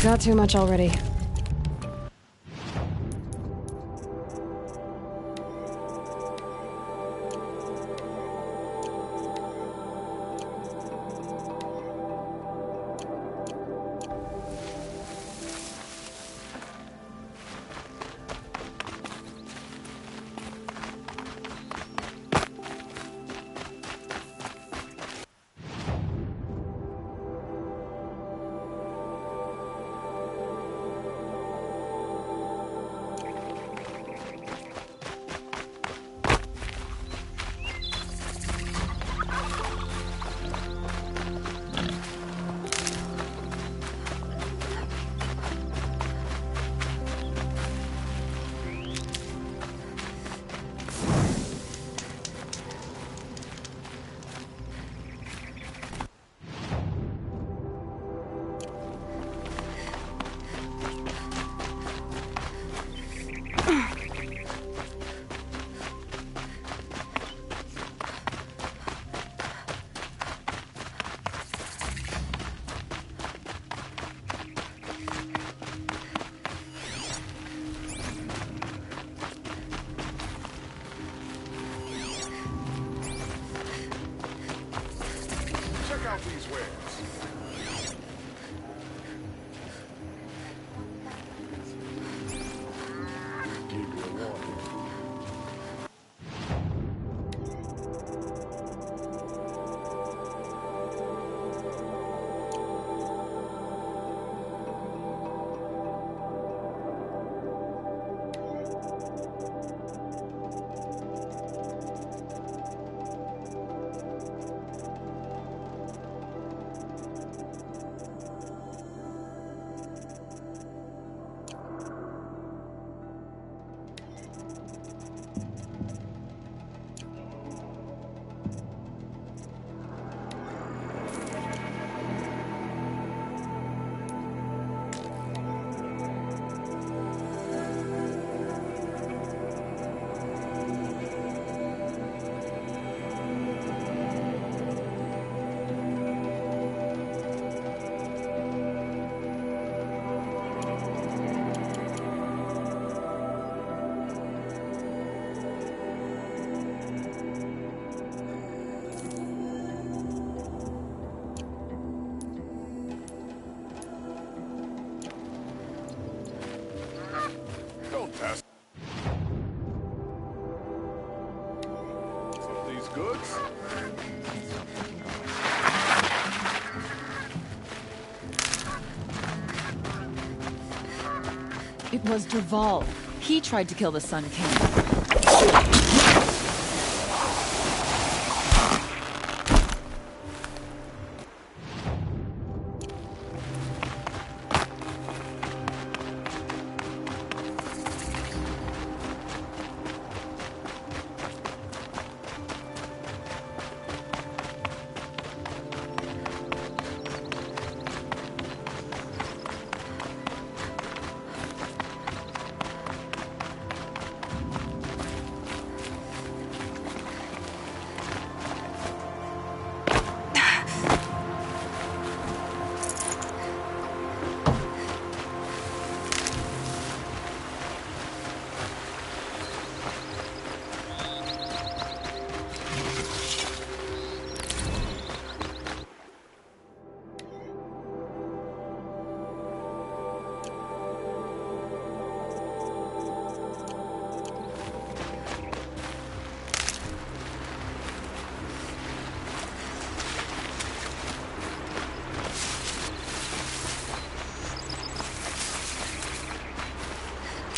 Got too much already. These wares. Give you a warning. Test of these goods. It was Duval. He tried to kill the Sun King.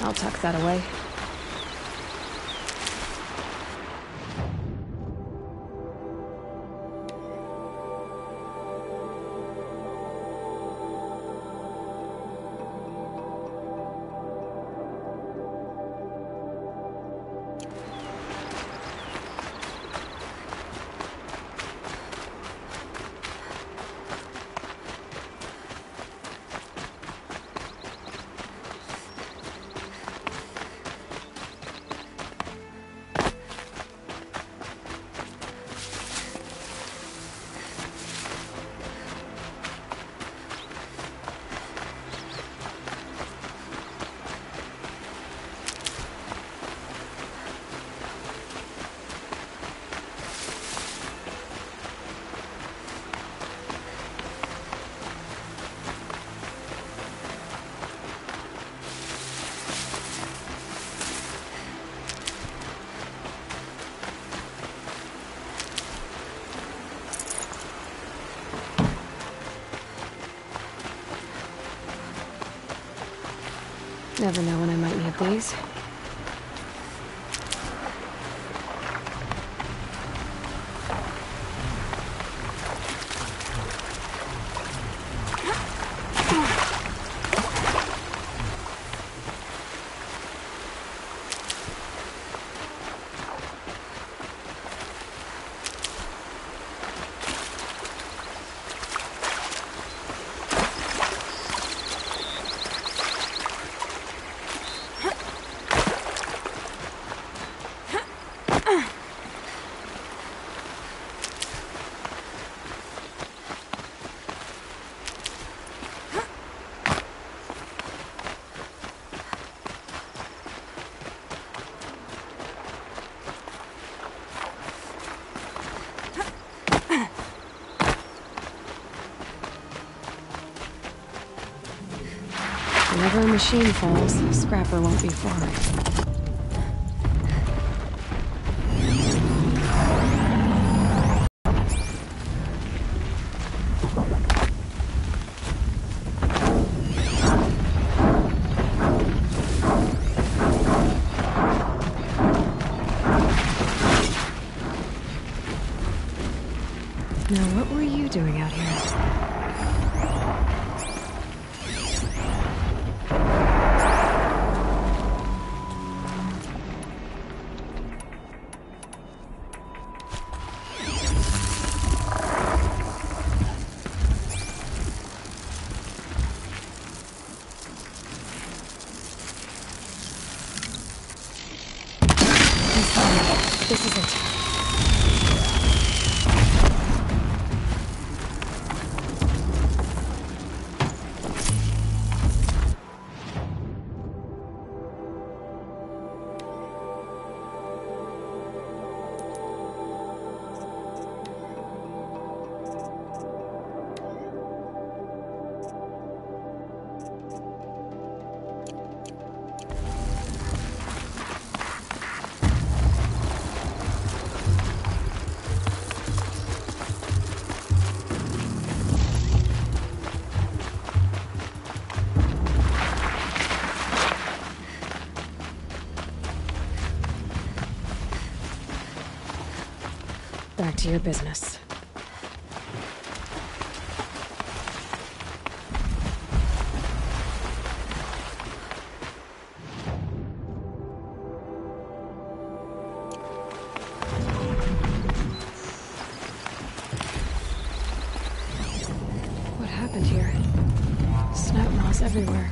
I'll tuck that away. Never know when I might need these. Whenever a machine falls, Scrapper won't be far. Now, what were you doing out here? This is it. Back to your business. What happened here? Snout moss everywhere.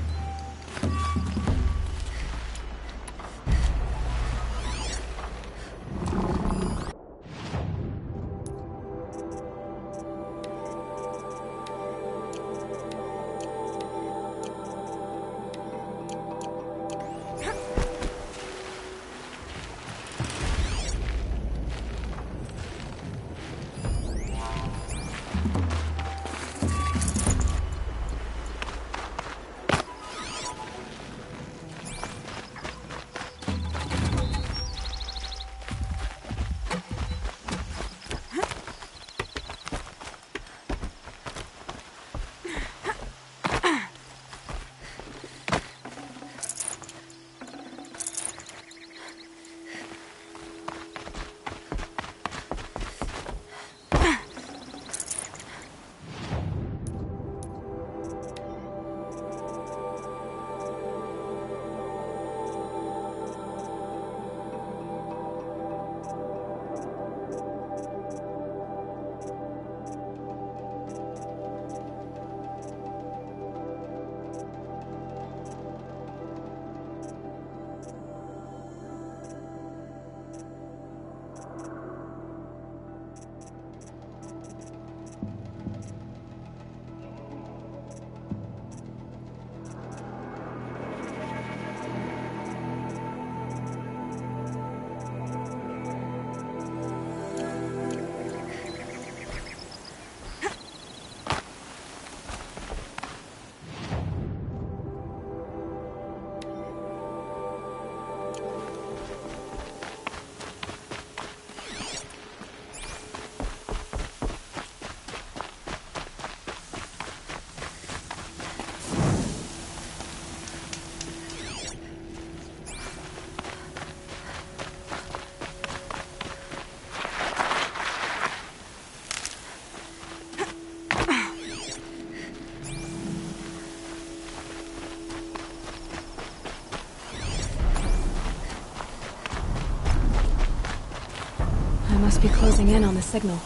must be closing in on the signal.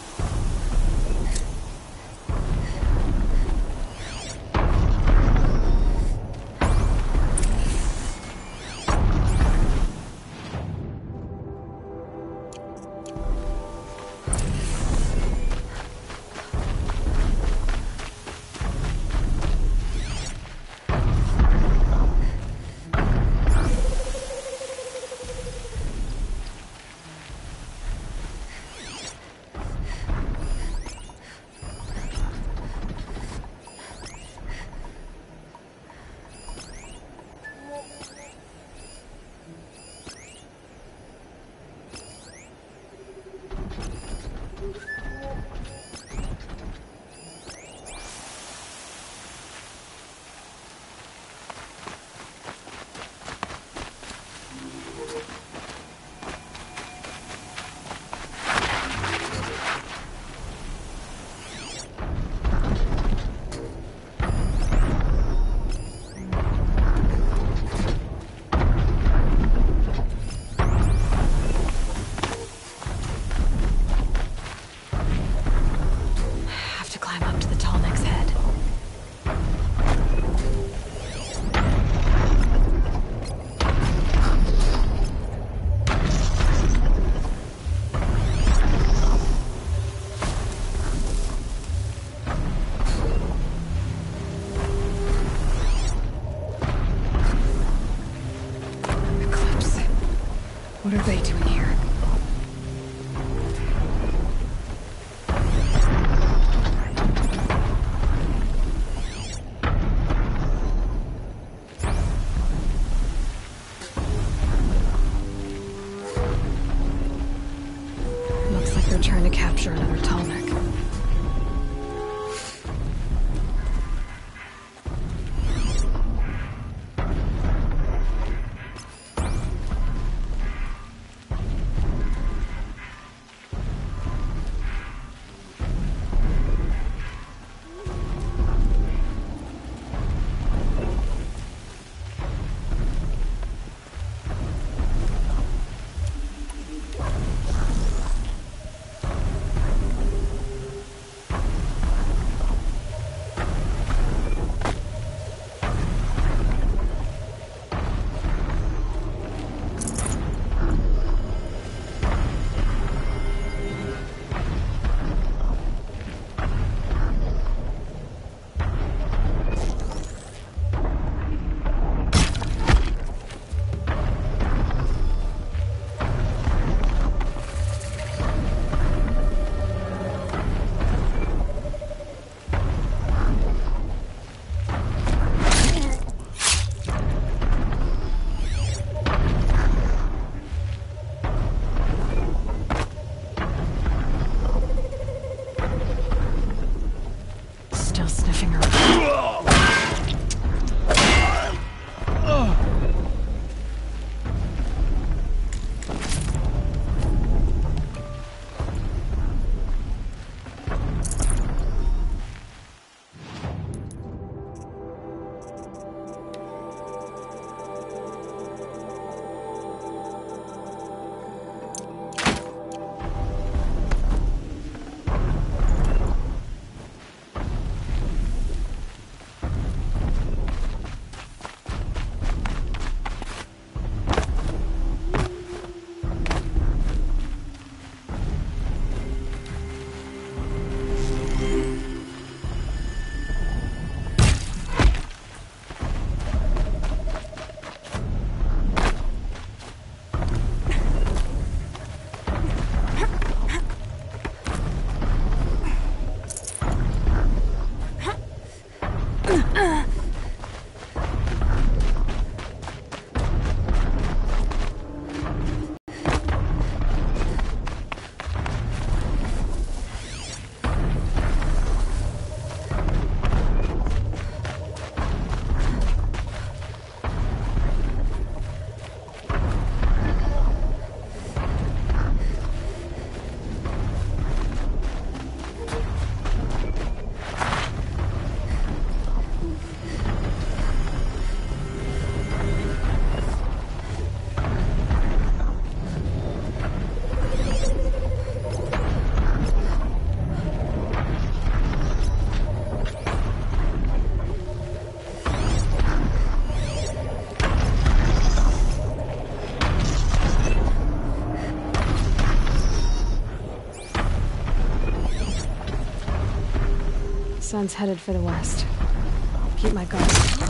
What are they doing here? Looks like they're trying to capture another Tallneck. sun's headed for the west. Keep my guard up.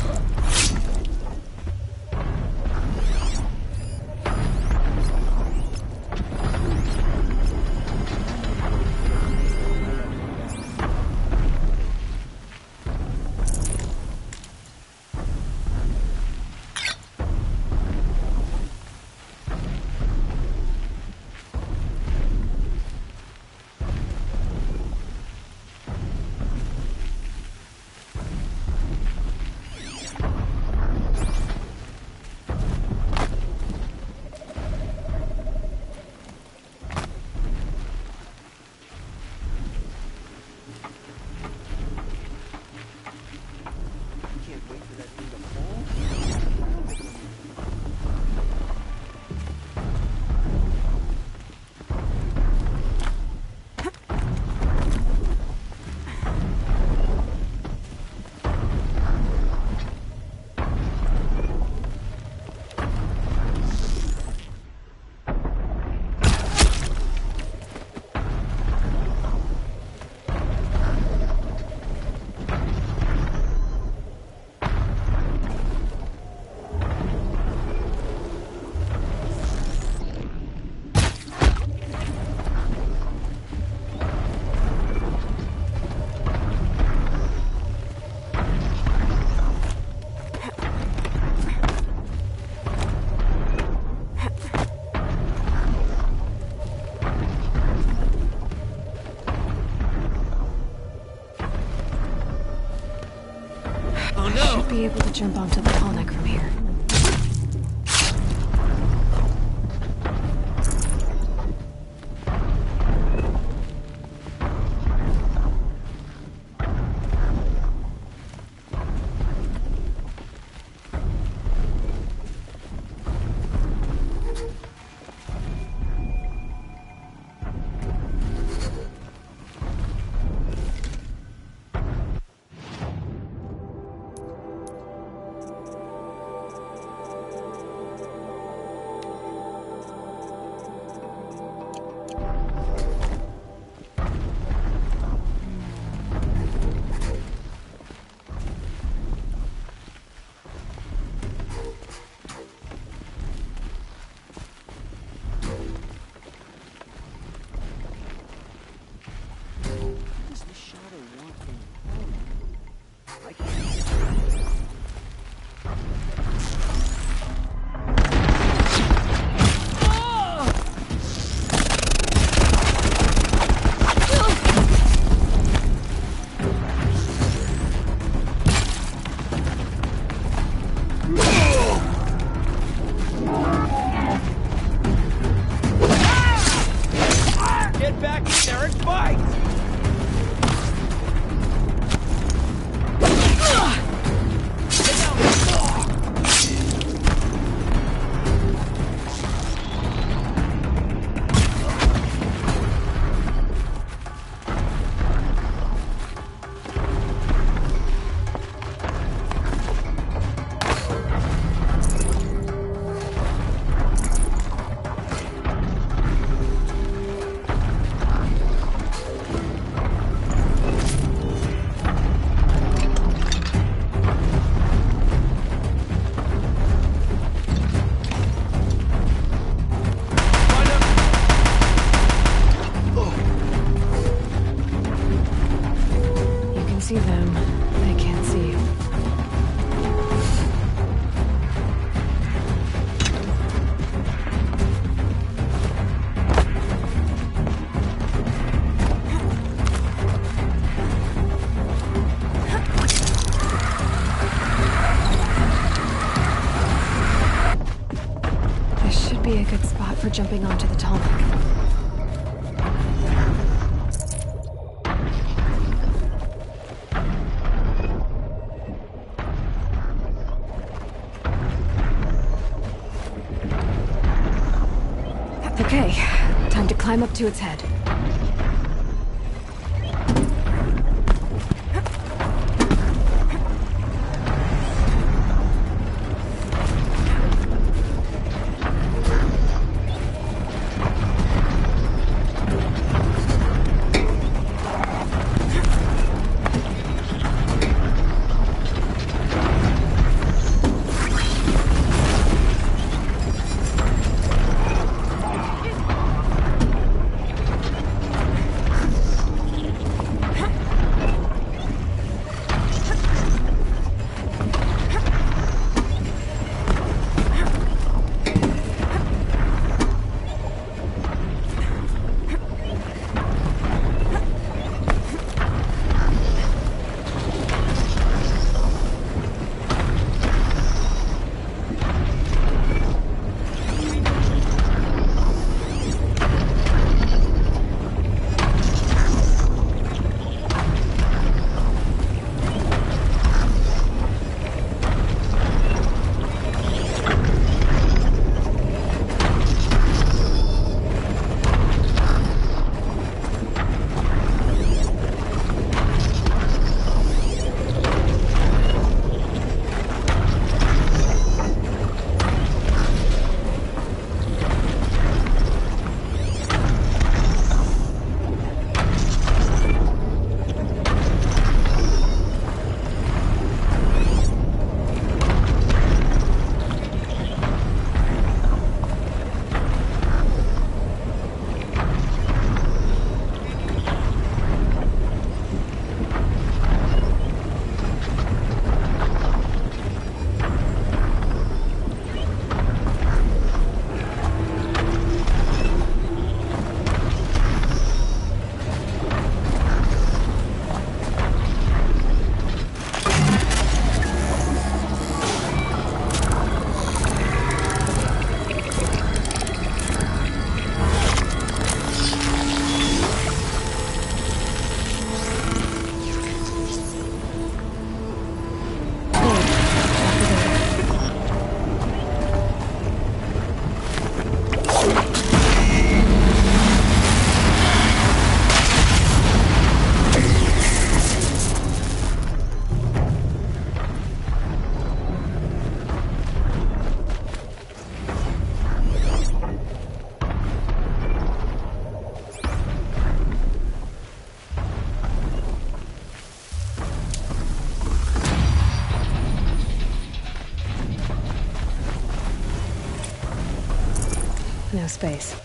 Be able to jump onto the tall neck from here. See them, they can't see you. This should be a good spot for jumping onto the tall neck. Okay, time to climb up to its head. No space.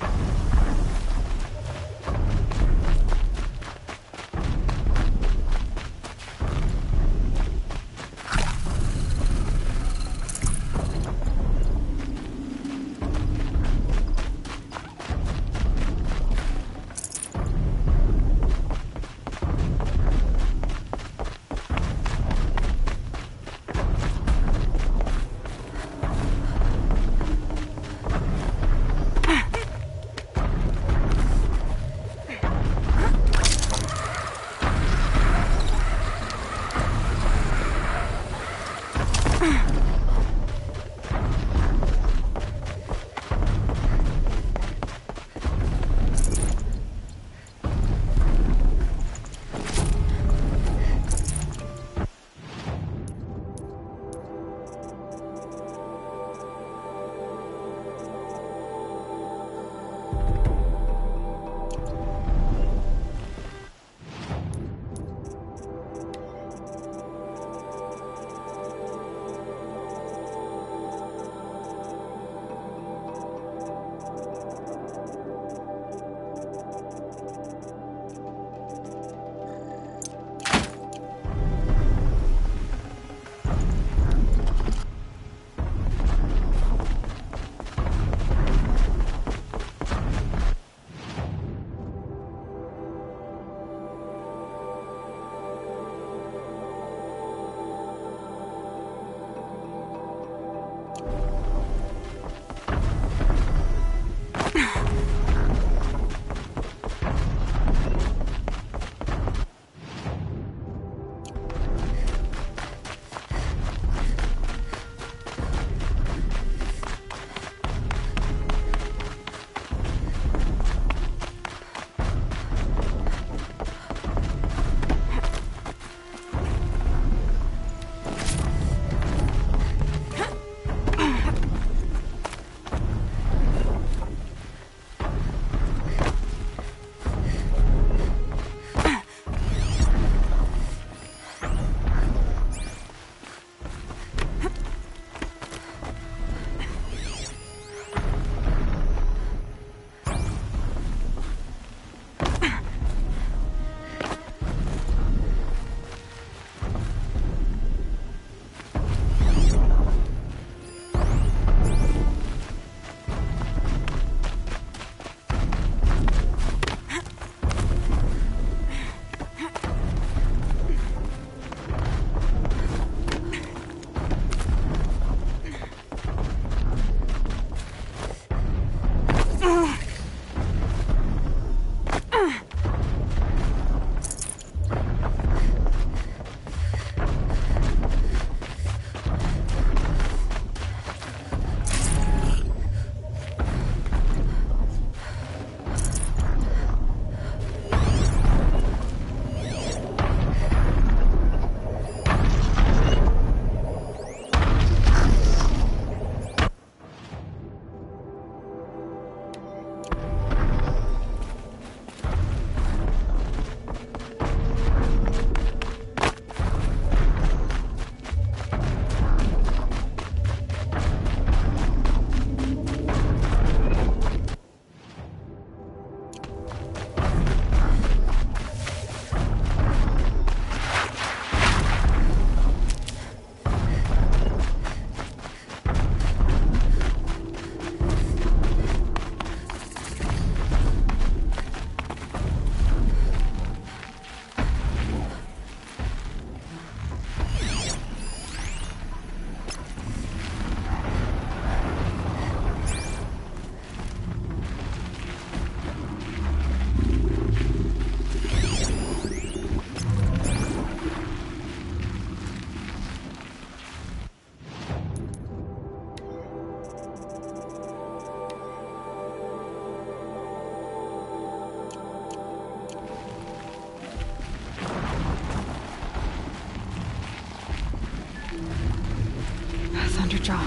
Thunderjaw.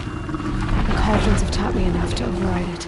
The cauldrons have taught me enough to override it.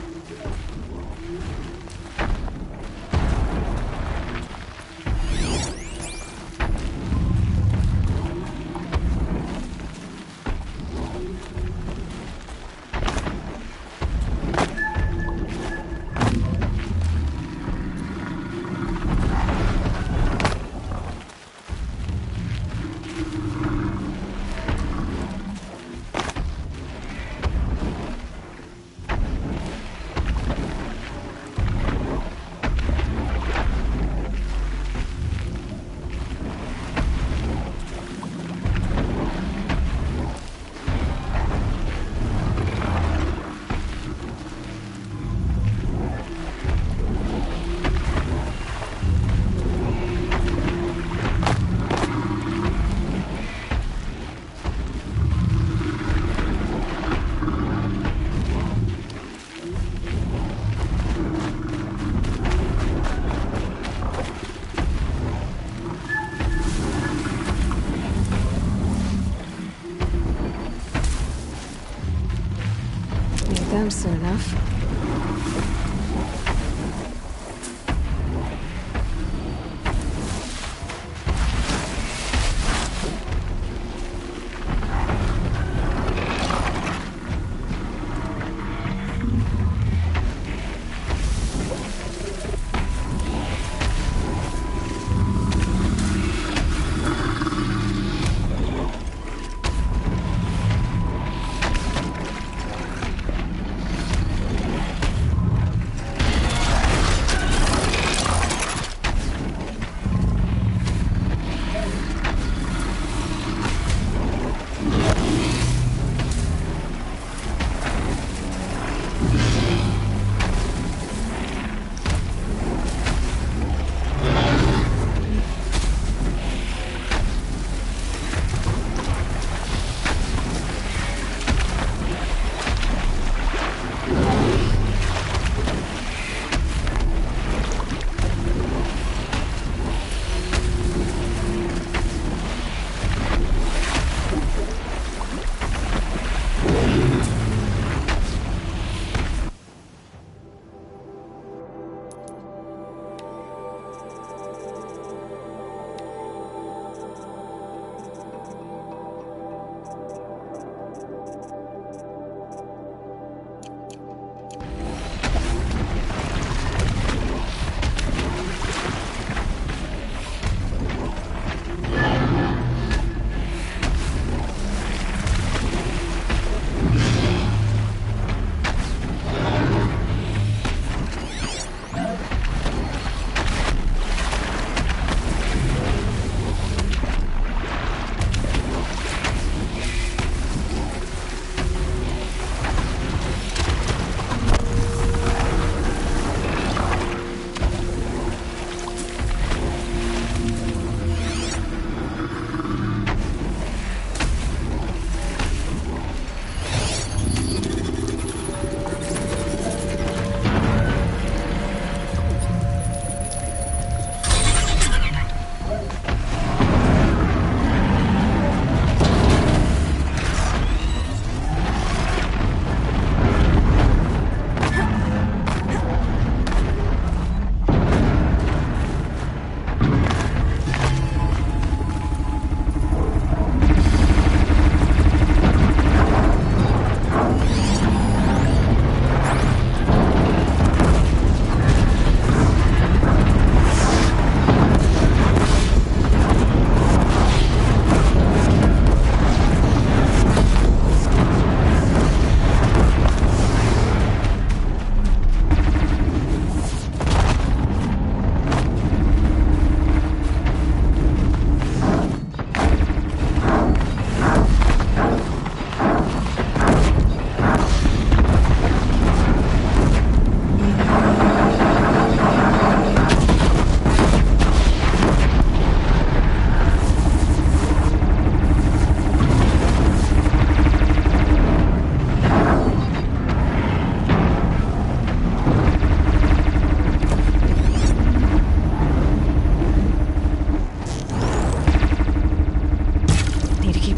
down soon enough.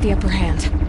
the upper hand.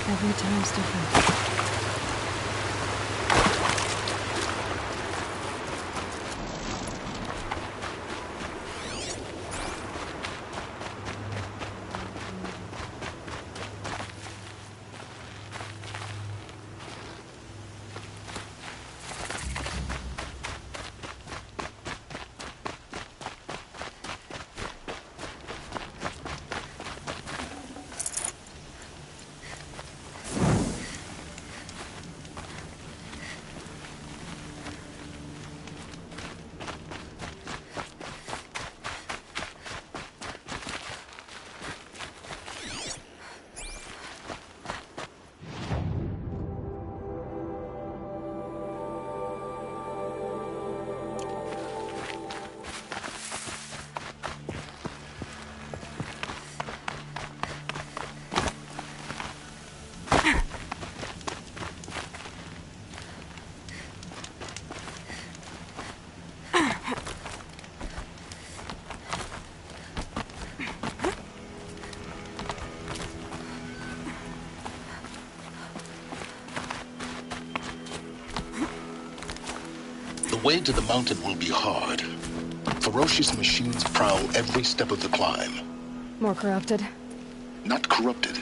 Every time's different. The way to the mountain will be hard. Ferocious machines prowl every step of the climb. More corrupted? Not corrupted,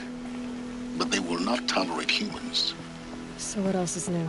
but they will not tolerate humans. So what else is new?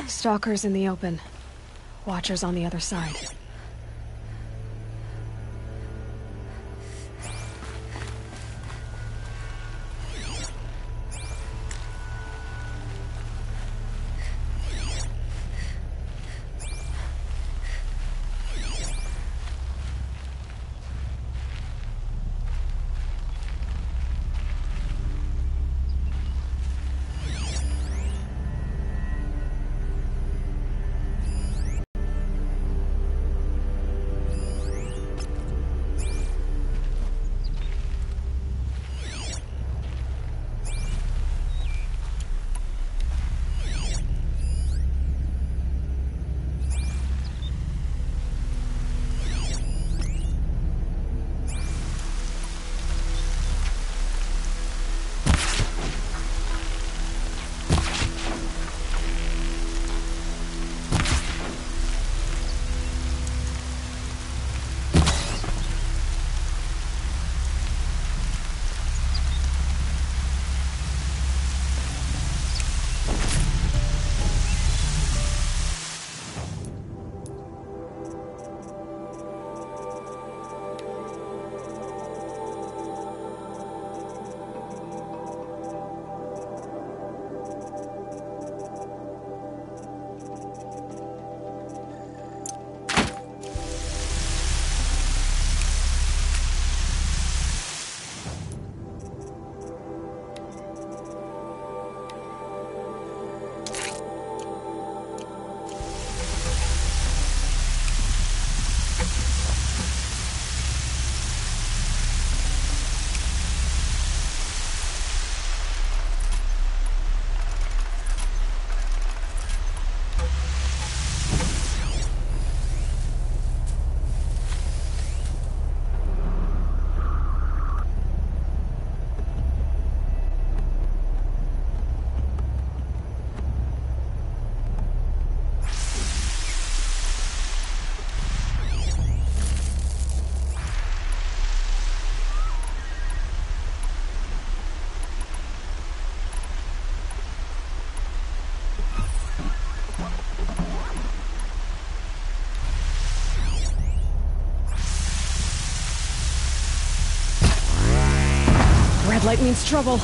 Stalkers in the open. Watchers on the other side. Red light means trouble.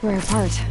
Rare part.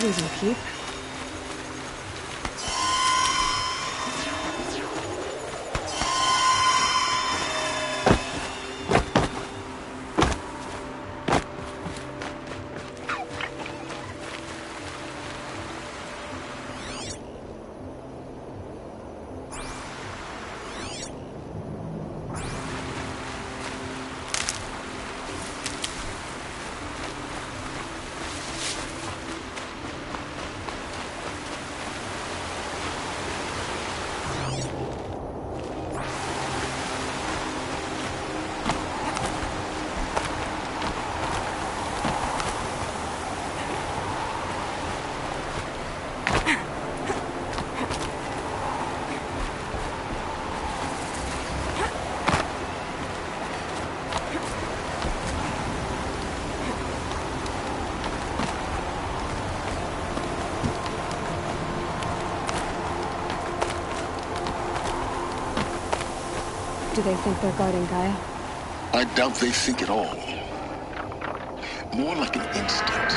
These will keep. do they think they're guarding, Gaia? I doubt they think at all. More like an instinct,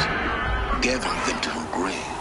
gathering them to her grave.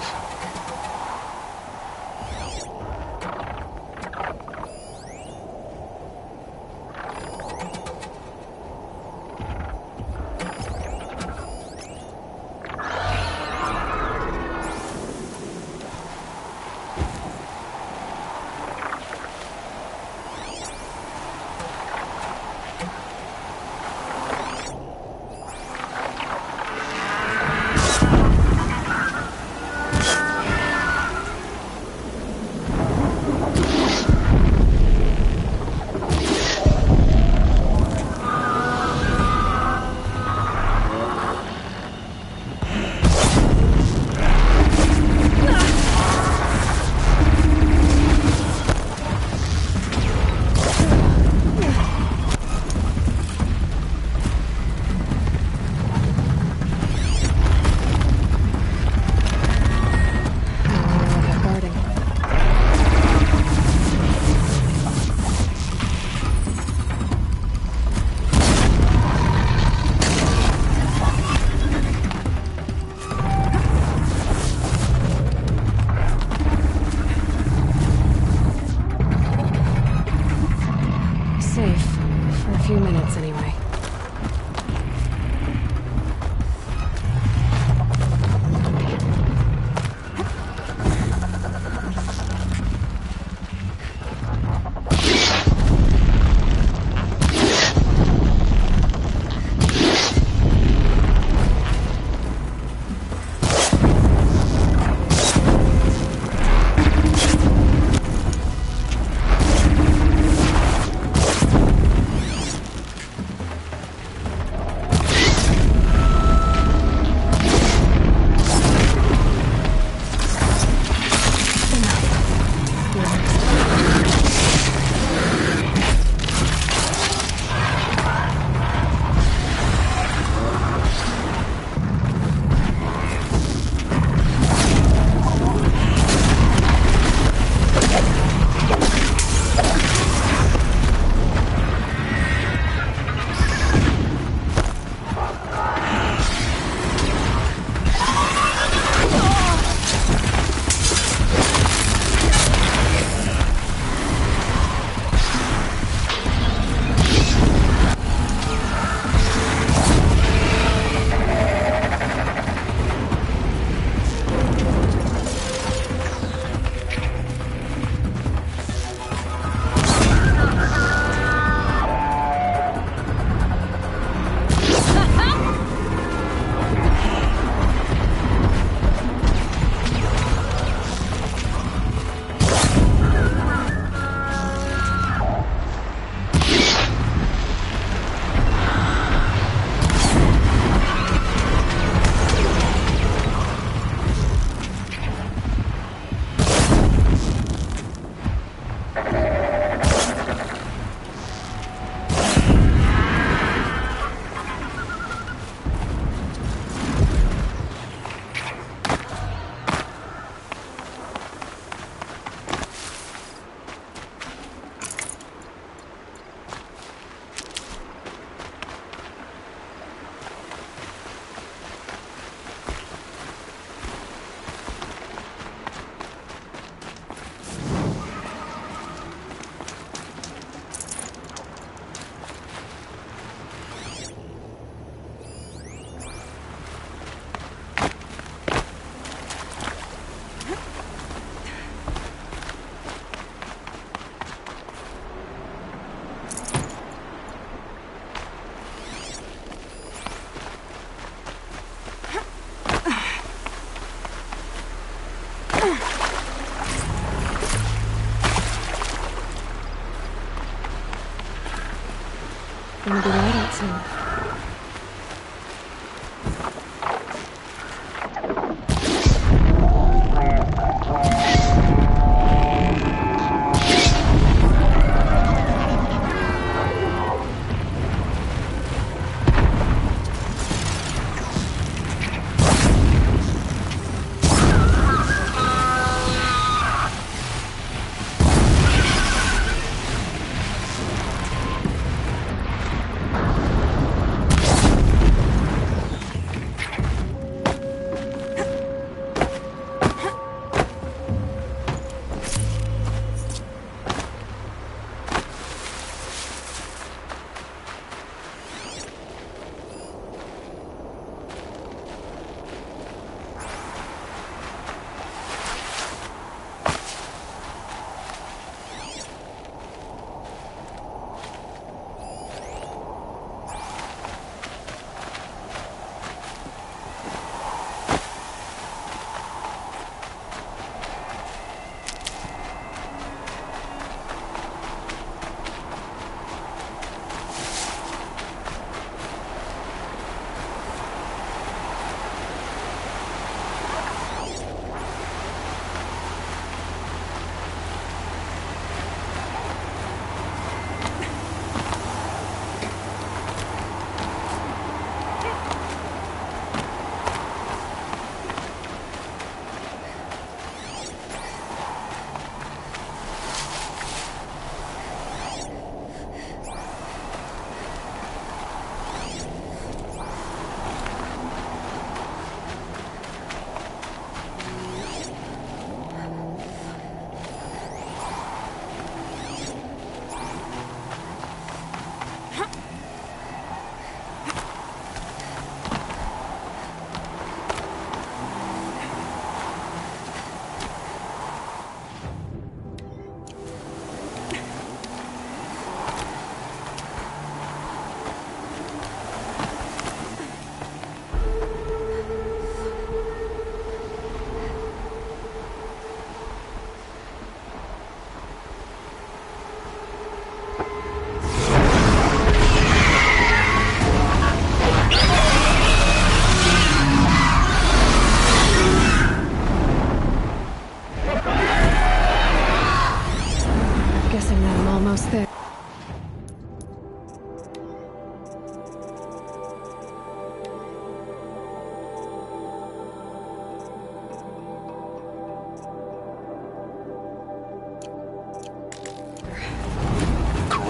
Gonna be right out soon.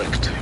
correct.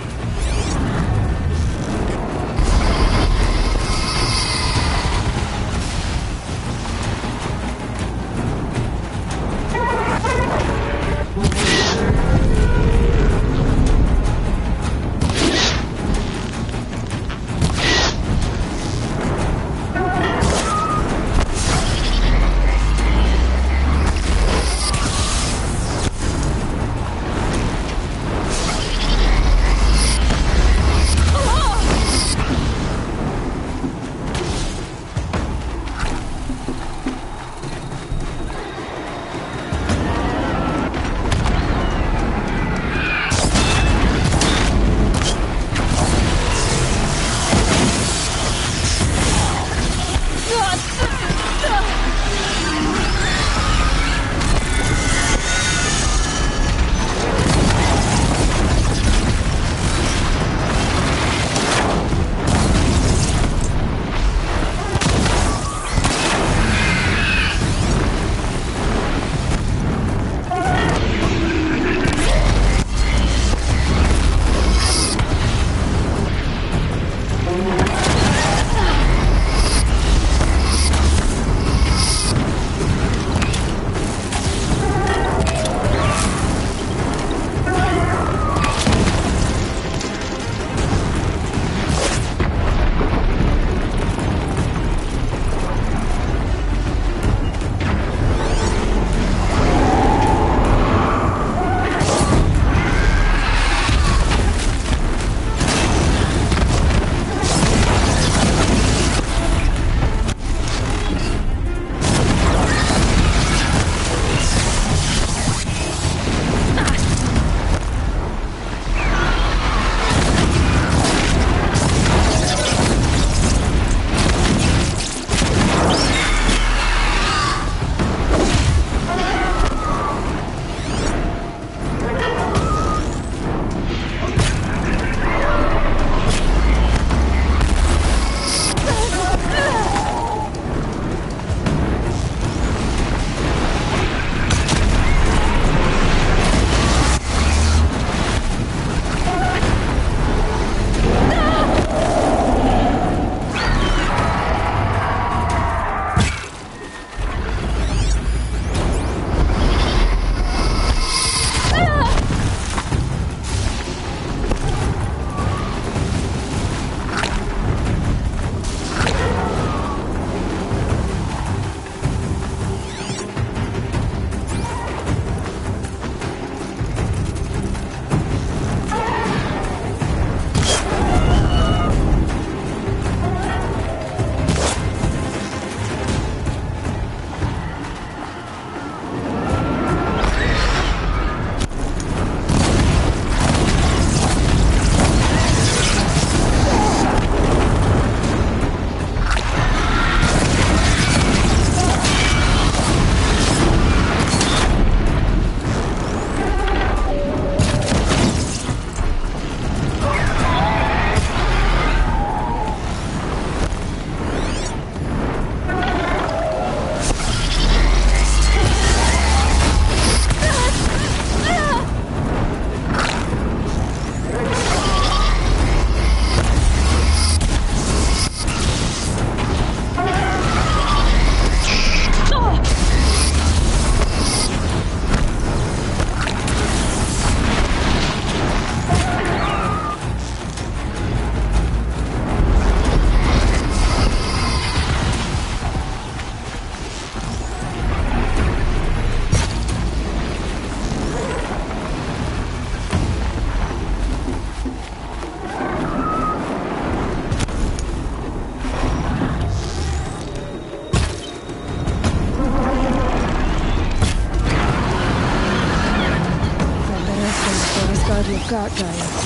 you've got going.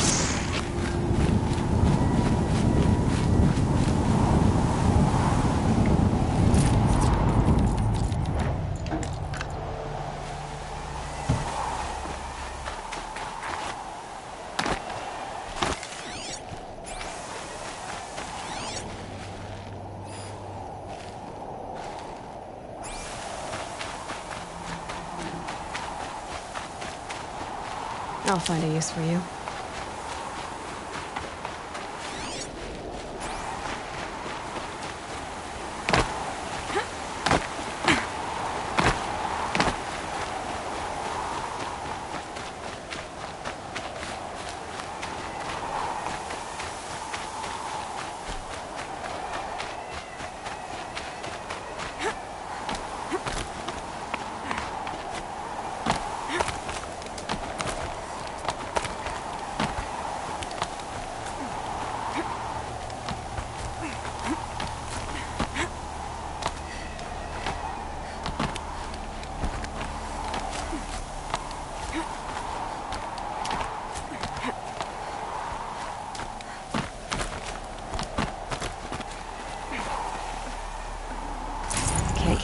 I'll find a use for you.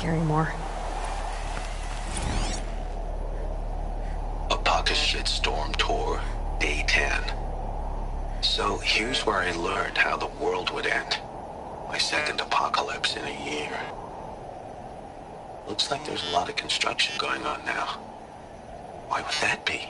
here anymore. A pocket shitstorm tour, day 10. So here's where I learned how the world would end. My second apocalypse in a year. Looks like there's a lot of construction going on now. Why would that be?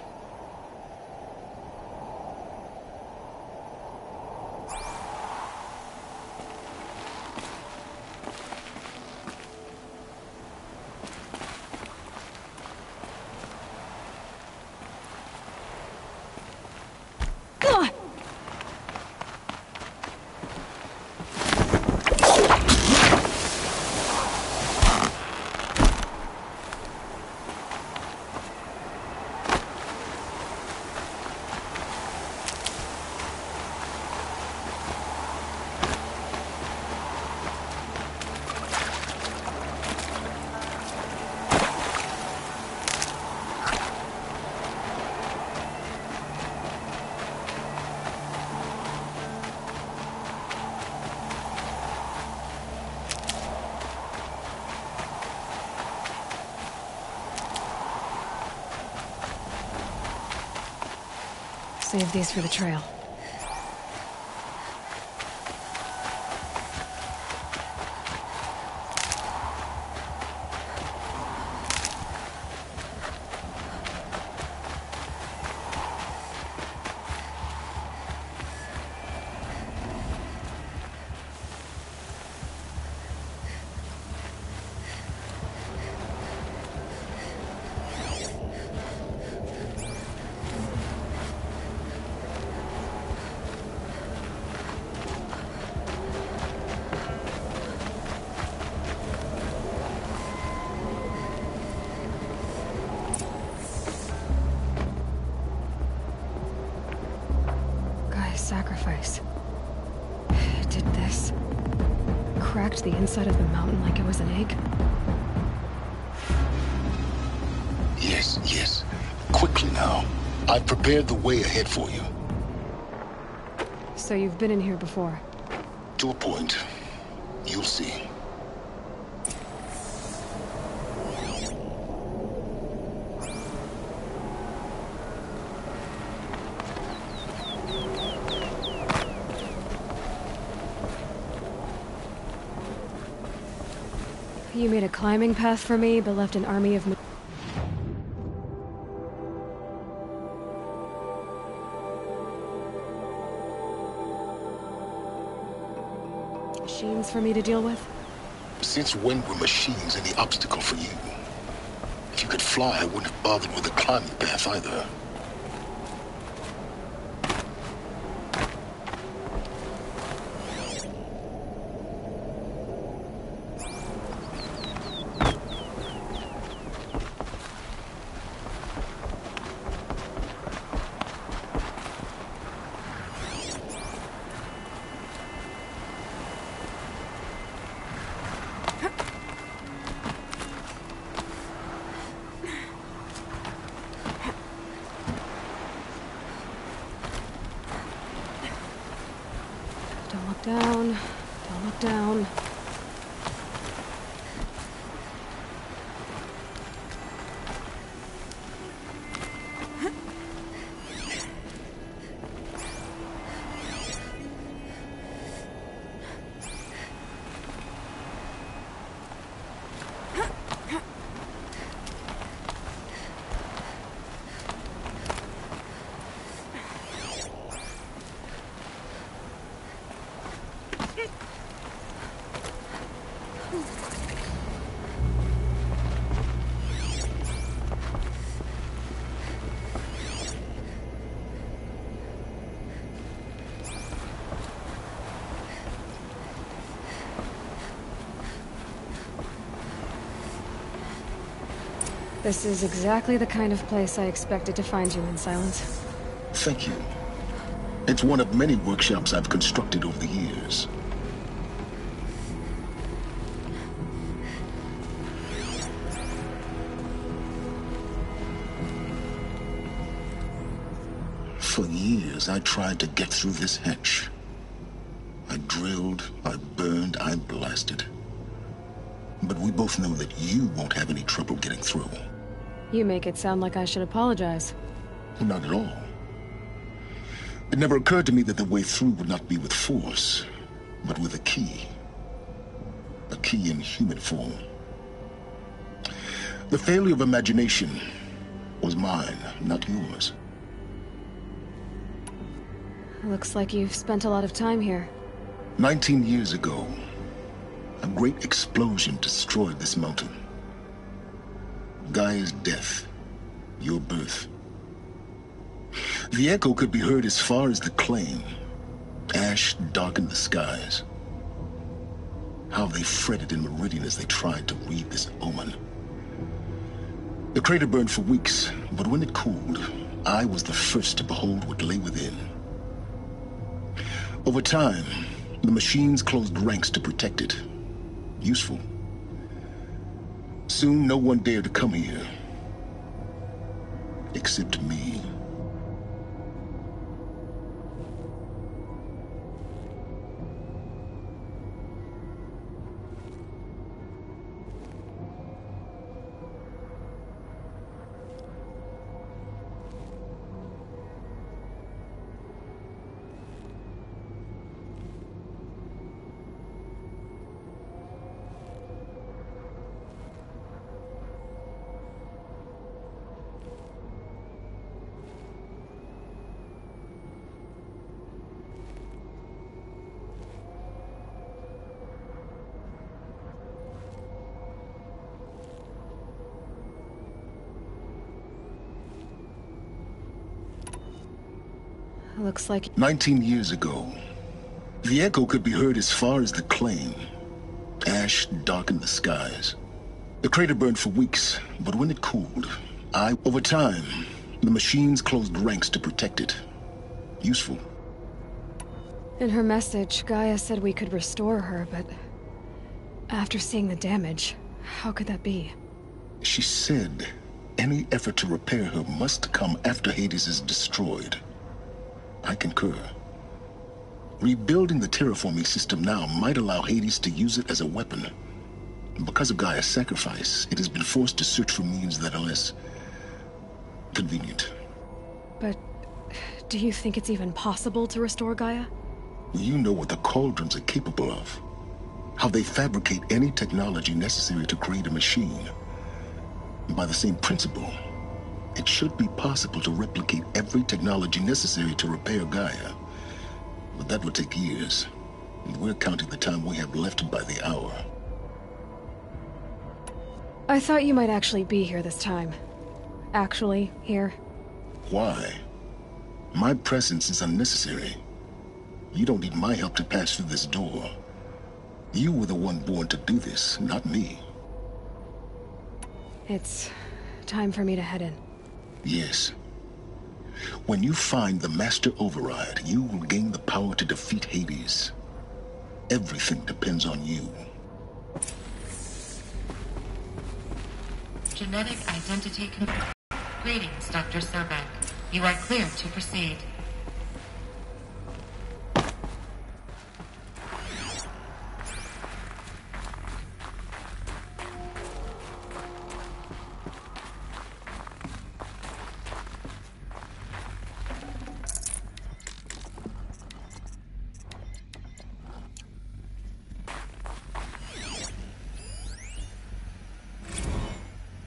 Save these for the trail. Sacrifice. It did this. Cracked the inside of the mountain like it was an egg. Yes, yes. Quickly now. I've prepared the way ahead for you. So you've been in here before? To a point. You'll see. You made a climbing path for me, but left an army of machines for me to deal with? Since when were machines any obstacle for you? If you could fly, I wouldn't have bothered with a climbing path either. Don't look down. This is exactly the kind of place I expected to find you in, Silence. Thank you. It's one of many workshops I've constructed over the years. For years, I tried to get through this hatch. I drilled, I burned, I blasted. But we both know that you won't have any trouble getting through. You make it sound like I should apologize. Not at all. It never occurred to me that the way through would not be with force, but with a key. A key in human form. The failure of imagination was mine, not yours. Looks like you've spent a lot of time here. 19 years ago, a great explosion destroyed this mountain. Gaia's death, your birth. The echo could be heard as far as the claim. Ash darkened the skies. How they fretted in meridian as they tried to read this omen. The crater burned for weeks, but when it cooled, I was the first to behold what lay within. Over time, the machines closed ranks to protect it. Useful. Soon, no one dared to come here. Except me. Looks like... 19 years ago, the echo could be heard as far as the claim. Ash darkened the skies. The crater burned for weeks, but when it cooled, over time, the machines closed ranks to protect it. Useful. In her message, Gaia said we could restore her, but... after seeing the damage, how could that be? She said any effort to repair her must come after Hades is destroyed. I concur. Rebuilding the terraforming system now might allow Hades to use it as a weapon. Because of Gaia's sacrifice, it has been forced to search for means that are less convenient. But do you think it's even possible to restore Gaia? You know what the Cauldrons are capable of. How they fabricate any technology necessary to create a machine. By the same principle, it should be possible to replicate every technology necessary to repair Gaia. But that would take years, and we're counting the time we have left by the hour. I thought you might actually be here this time. Actually, here. Why? My presence is unnecessary. You don't need my help to pass through this door. You were the one born to do this, not me. It's time for me to head in. Yes. When you find the Master Override, you will gain the power to defeat Hades. Everything depends on you. Genetic identity confirmed. Greetings, Dr. Sobek. You are clear to proceed.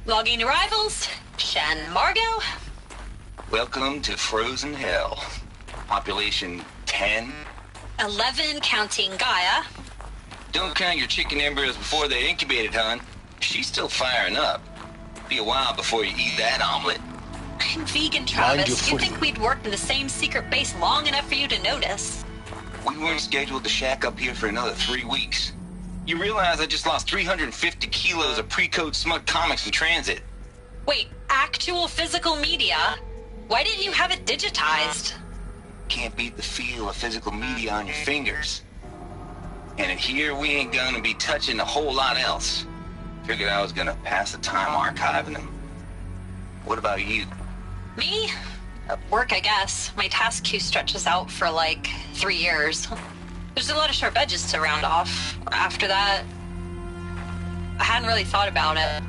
Logging arrivals. Shen Margot. Welcome to Frozen Hell. Population 10. 11 counting Gaia. Don't count your chicken embryos before they're incubated, hon. She's still firing up. Be a while before you eat that omelet. I'm vegan, Travis. You think we'd worked in the same secret base long enough for you to notice? We weren't scheduled to shack up here for another 3 weeks. You realize I just lost 350 kilos of pre-code smut comics in transit. Wait, actual physical media? Why didn't you have it digitized? Can't beat the feel of physical media on your fingers. And in here, we ain't gonna be touching a whole lot else. Figured I was gonna pass the time archiving them. What about you? Me? Work, I guess. My task queue stretches out for like 3 years. There's a lot of sharp edges to round off. After that... I hadn't really thought about it.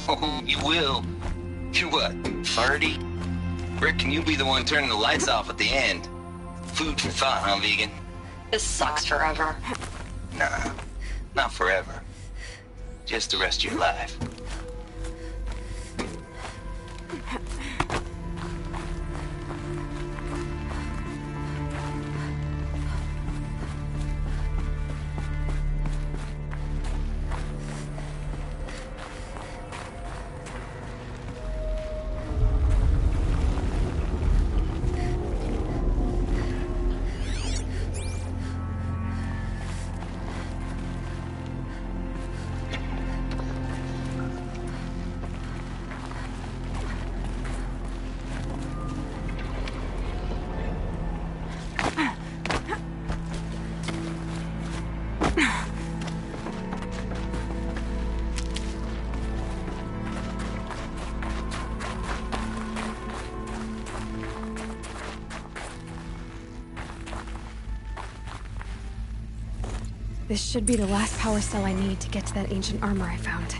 Oh, you will. You're what, 30? Reckon you'll be the one turning the lights off at the end. Food for thought, huh, vegan? This sucks forever. Nah, not forever. Just the rest of your life. This should be the last power cell I need to get to that ancient armor I found.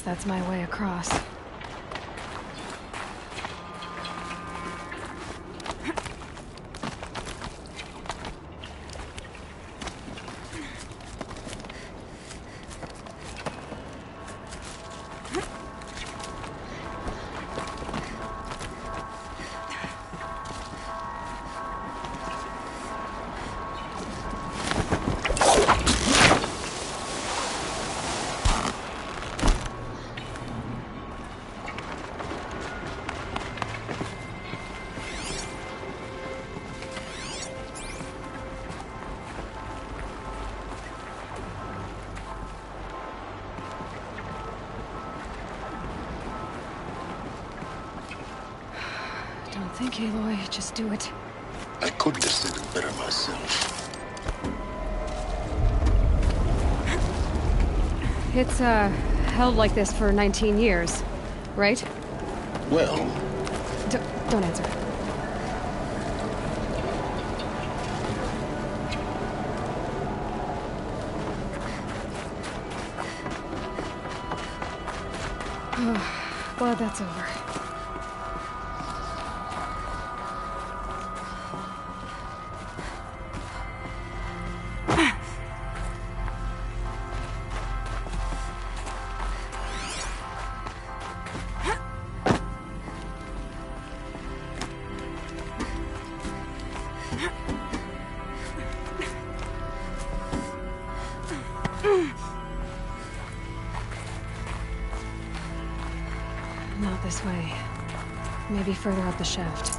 That's my way across. Think, Aloy, just do it. I couldn't have said it better myself. It's, held like this for 19 years, right? Well... Don't answer. Glad that's over. Not this way. Maybe further up the shaft.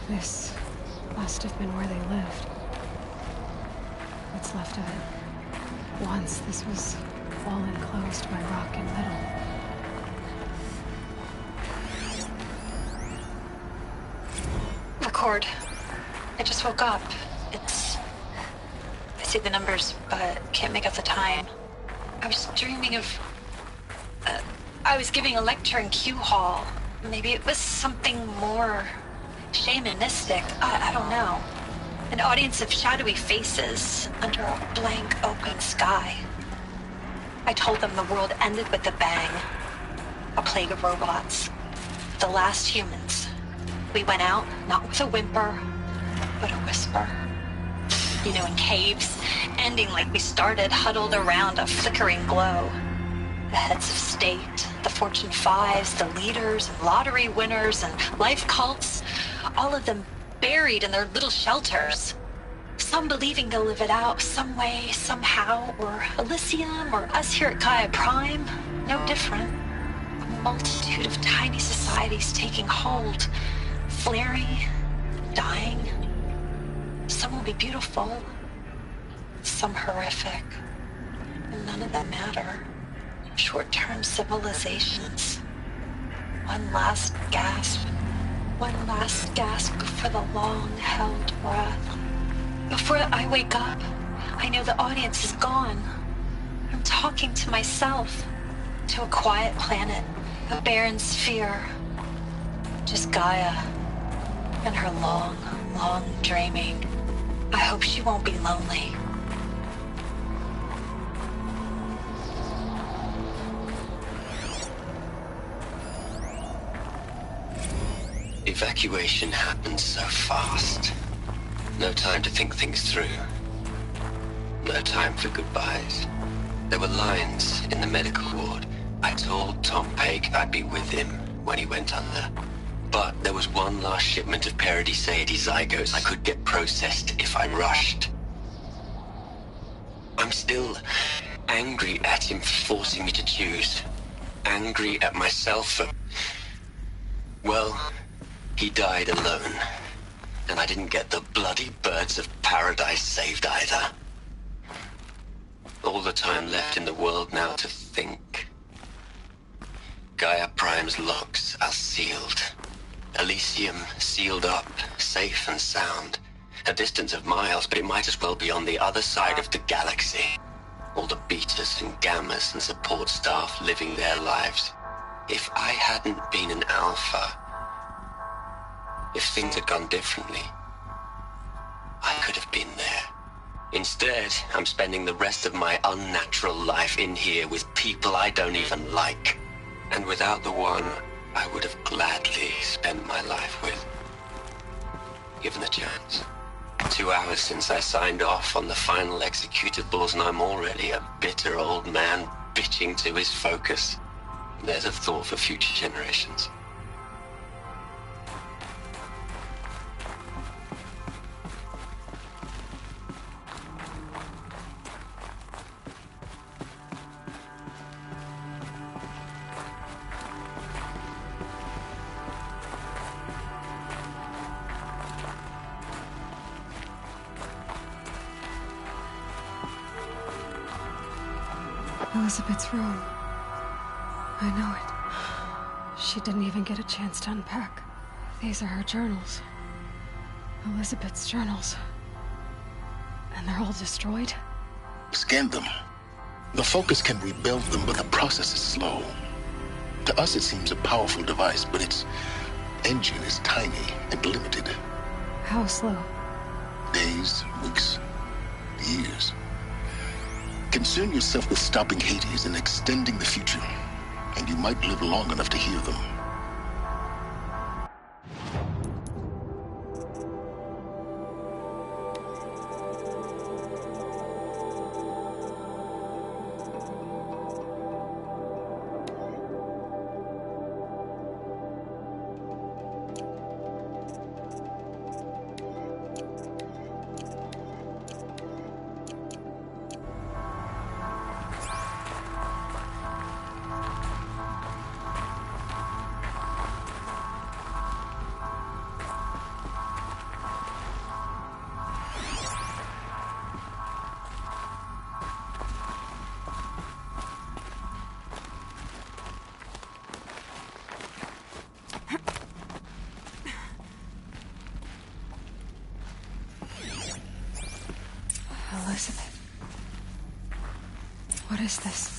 This must have been where they lived. What's left of it. Once this was all enclosed by rock and metal. Record. I just woke up. I see the numbers, but can't make out the time. I was dreaming of... I was giving a lecture in Q Hall. Maybe it was something more shamanistic. I don't know. An audience of shadowy faces under a blank open sky. I told them the world ended with a bang. A plague of robots. The last humans. We went out, not with a whimper, but a whisper. You know, in caves, ending like we started, huddled around a flickering glow. The heads of state, the Fortune 5s, the leaders, and lottery winners, and life cults, all of them buried in their little shelters. Some believing they'll live it out some way, somehow, or Elysium, or us here at Gaia Prime, no different. A multitude of tiny societies taking hold, flaring, dying. Some will be beautiful, some horrific, and none of them matter. Short-term civilizations. One last gasp for the long-held breath. Before I wake up, I know the audience is gone. I'm talking to myself, to a quiet planet, a barren sphere. Just Gaia and her long, long dreaming. I hope she won't be lonely. Evacuation happened so fast. No time to think things through. No time for goodbyes. There were lines in the medical ward. I told Tom Pake I'd be with him when he went under. But there was one last shipment of Peridiceidae zygotes I could get processed if I rushed. I'm still angry at him for forcing me to choose. Angry at myself for... Well, he died alone. And I didn't get the bloody birds of paradise saved either. All the time left in the world now to think. Gaia Prime's locks are sealed. Elysium sealed up, safe and sound. A distance of miles, but it might as well be on the other side of the galaxy. All the betas and gammas and support staff living their lives. If I hadn't been an alpha, if things had gone differently, I could have been there. Instead, I'm spending the rest of my unnatural life in here with people I don't even like. And without the one I would have gladly spent my life with, given the chance. 2 hours since I signed off on the final executables, and I'm already a bitter old man bitching to his focus. There's a thought for future generations. Elizabeth's room. I know it. She didn't even get a chance to unpack. These are her journals. Elizabeth's journals. And they're all destroyed? Scan them. The Focus can rebuild them, but the process is slow. To us, it seems a powerful device, but its engine is tiny and limited. How slow? Days, weeks, years. Concern yourself with stopping Hades and extending the future, and you might live long enough to hear them. Elizabeth. What is this?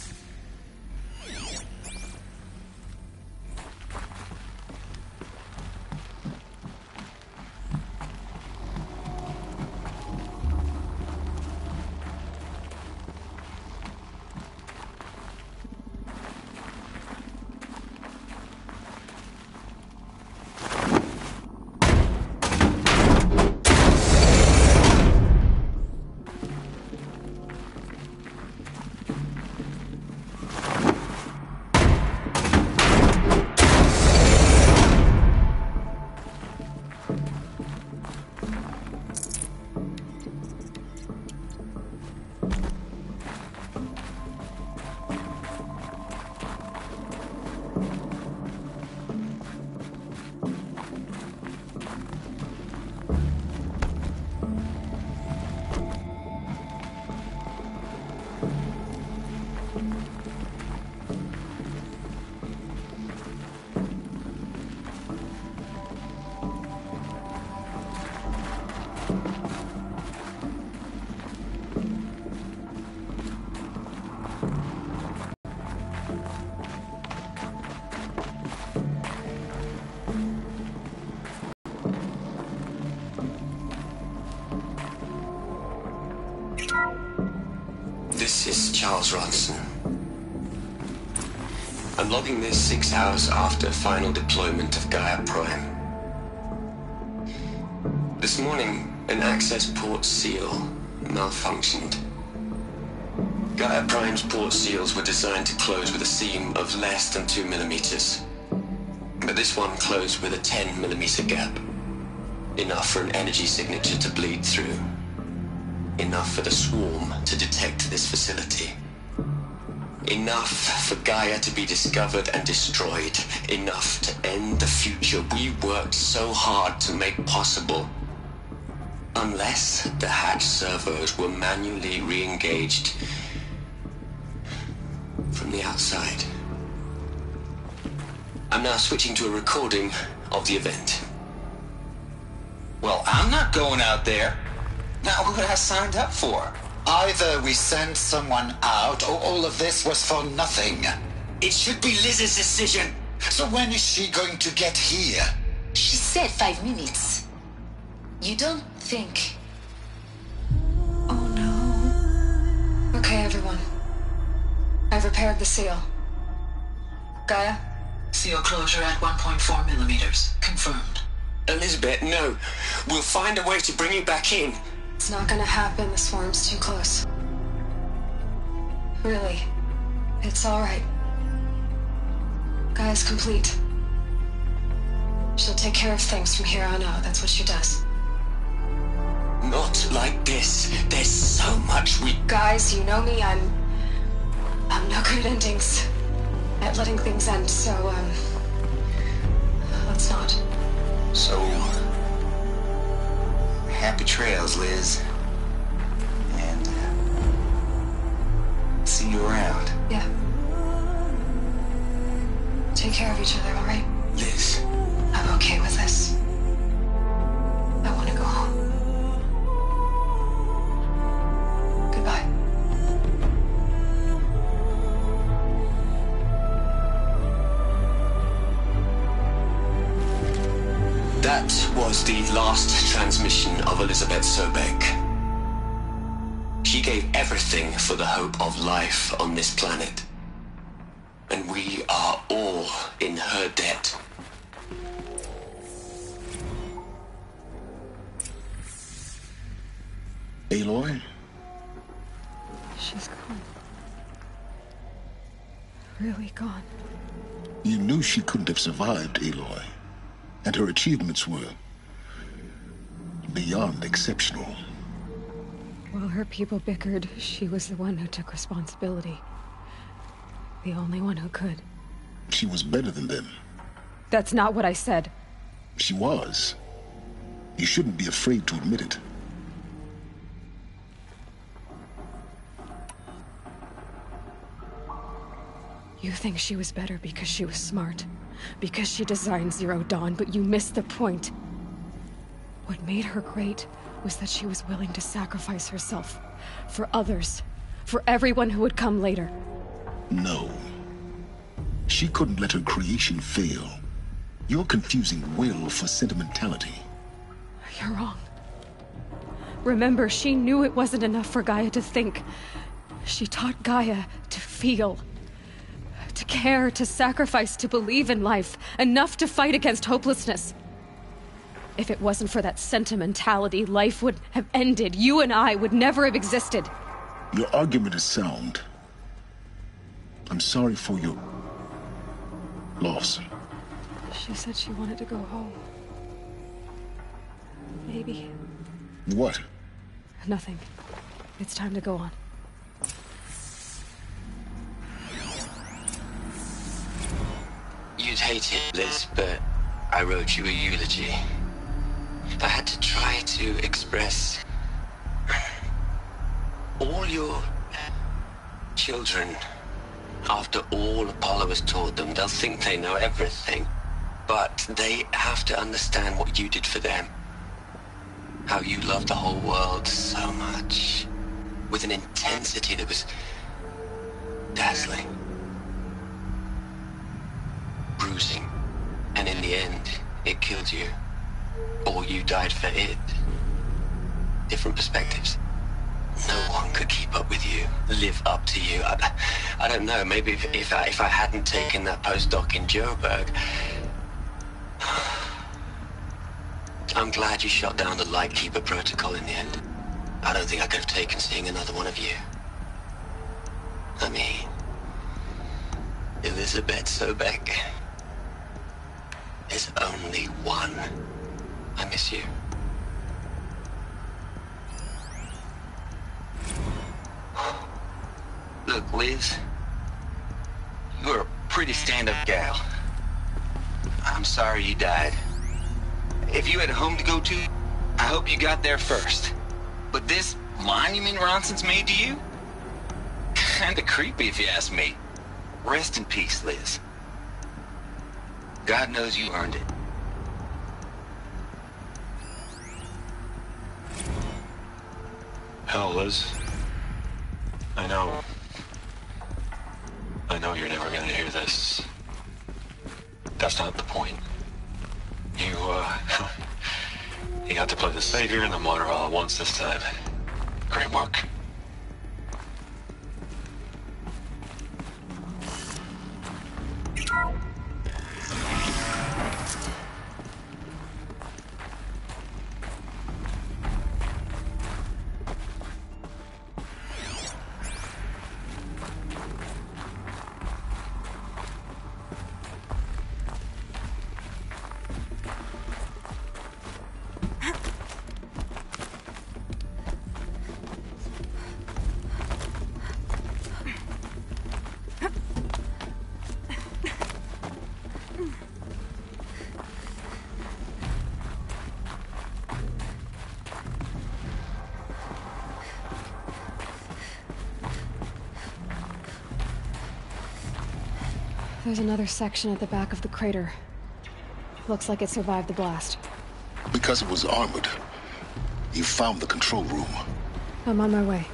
This is Charles Ronson. I'm logging this 6 hours after final deployment of Gaia Prime. This morning, an access port seal malfunctioned. Gaia Prime's port seals were designed to close with a seam of less than 2 millimeters. But this one closed with a 10 millimeter gap. Enough for an energy signature to bleed through. Enough for the swarm to detect this facility. Enough for Gaia to be discovered and destroyed. Enough to end the future we worked so hard to make possible. Unless the hacked servers were manually re-engaged from the outside. I'm now switching to a recording of the event. Well, I'm not going out there. Not what I signed up for. Either we send someone out, or all of this was for nothing. It should be Liz's decision. So when is she going to get here? She said 5 minutes. You don't think... Oh no. Okay, everyone. I've repaired the seal. Gaia? Seal closure at 1.4 millimeters. Confirmed. Elizabeth, no. We'll find a way to bring you back in. It's not gonna happen. The swarm's too close. Really. It's alright. Gaia's complete. She'll take care of things from here on out. That's what she does. Not like this. There's so much we... Guys, you know me. I'm no good at endings. At letting things end, so, let's not. So... happy trails, Liz. And... see you around. Yeah. Take care of each other, alright? Liz. I'm okay with this. I want to go home. Goodbye. That was the last transmission of Elizabeth Sobek. She gave everything for the hope of life on this planet. And we are all in her debt. Aloy? She's gone. Really gone. You knew she couldn't have survived, Aloy. And her achievements were beyond exceptional. While her people bickered, she was the one who took responsibility. The only one who could. She was better than them. That's not what I said. She was. You shouldn't be afraid to admit it. You think she was better because she was smart, because she designed Zero Dawn, but you missed the point. What made her great was that she was willing to sacrifice herself For others. For everyone who would come later. No. She couldn't let her creation fail. You're confusing will for sentimentality. You're wrong. Remember, she knew it wasn't enough for Gaia to think. She taught Gaia to feel. To care, to sacrifice, to believe in life. Enough to fight against hopelessness. If it wasn't for that sentimentality, life would have ended. You and I would never have existed. Your argument is sound. I'm sorry for your loss. She said she wanted to go home. Maybe. What? Nothing. It's time to go on. You'd hate it, Liz, but I wrote you a eulogy. I had to try to express all your children. After all Apollo has taught them, they'll think they know everything. But they have to understand what you did for them. How you loved the whole world so much. With an intensity that was dazzling. Bruising. And in the end, it killed you. Or you died for it. Different perspectives. No one could keep up with you, live up to you. I don't know, maybe if I hadn't taken that postdoc in Joburg. I'm glad you shot down the Lightkeeper protocol in the end. I don't think I could have taken seeing another one of you. I mean, Elizabeth Sobek. There's only one. I miss you. Look, Liz, you're a pretty stand-up gal. I'm sorry you died. If you had a home to go to, I hope you got there first. But this monument Ronson's made to you? Kinda creepy if you ask me. Rest in peace, Liz. God knows you earned it. Hell, Liz. I know you're never gonna hear this. That's not the point. You got to play the Savior and the Martyr all at once this time. Great work. There's another section at the back of the crater. Looks like it survived the blast. Because it was armored. You found the control room. I'm on my way.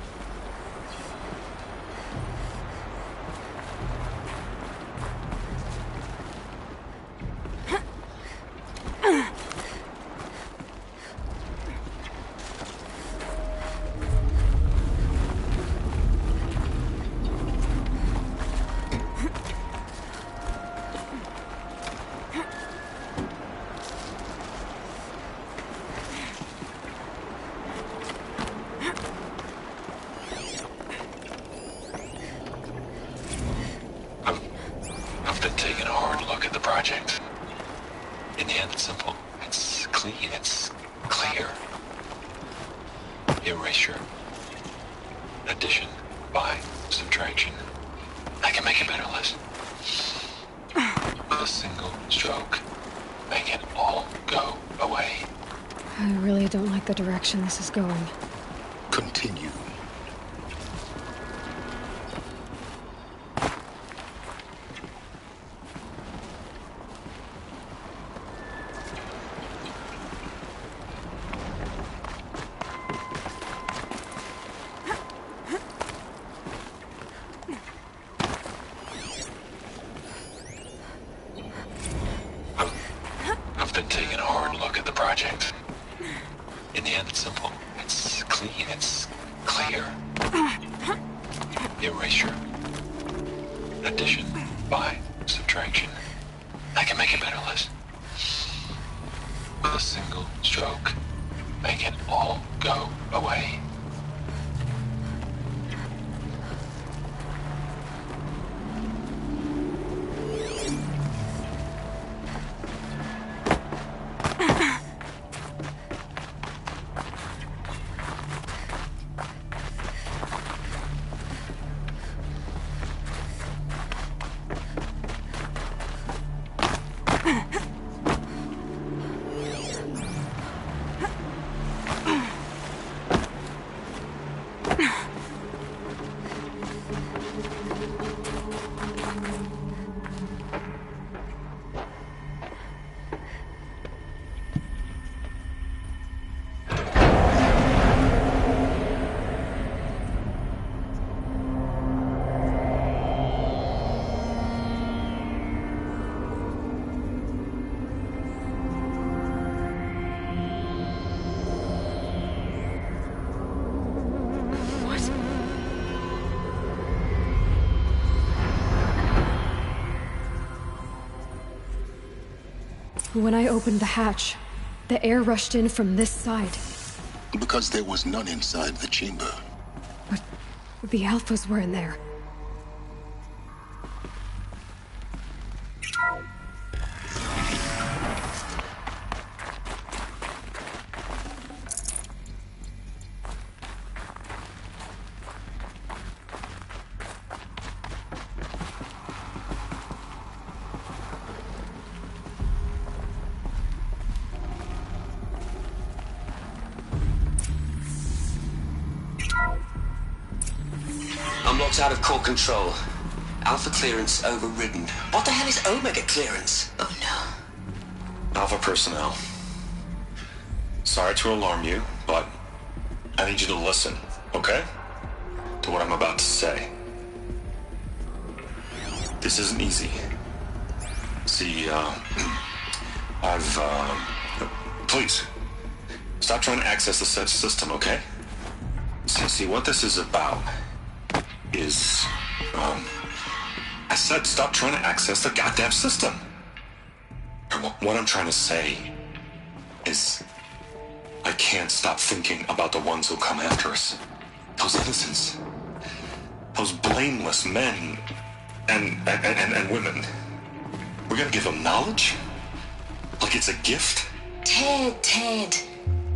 The direction this is going. Continue. In the end, it's simple. It's clean. It's clear. Erasure. Addition. By. Subtraction. I can make a better list. With a single stroke. Make it all go away. When I opened the hatch, the air rushed in from this side. Because there was none inside the chamber. But the alphas were in there. Out of core control. Alpha clearance overridden. What the hell is Omega clearance? Oh no. Alpha personnel. Sorry to alarm you, but I need you to listen, okay? To what I'm about to say. This isn't easy. See, please, stop trying to access the system, okay? See, what this is about is, I said stop trying to access the goddamn system. What I'm trying to say is I can't stop thinking about the ones who come after us. Those innocents. Those blameless men and women. We're gonna give them knowledge? Like it's a gift? Ted.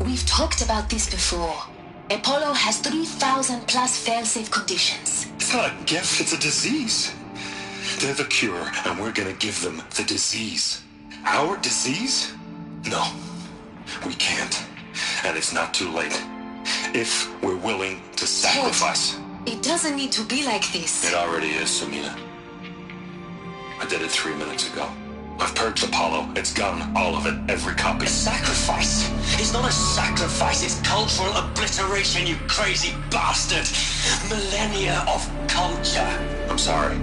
We've talked about this before. Apollo has 3,000 plus fail-safe conditions. It's not a gift, it's a disease. They're the cure, and we're gonna give them the disease. Our disease? No, we can't. And it's not too late. If we're willing to sacrifice. Ted, it doesn't need to be like this. It already is, Samina. I did it 3 minutes ago. I've purged Apollo. It's gone. All of it. Every copy. A sacrifice? It's not a sacrifice. It's cultural obliteration, you crazy bastard. Millennia of culture. I'm sorry.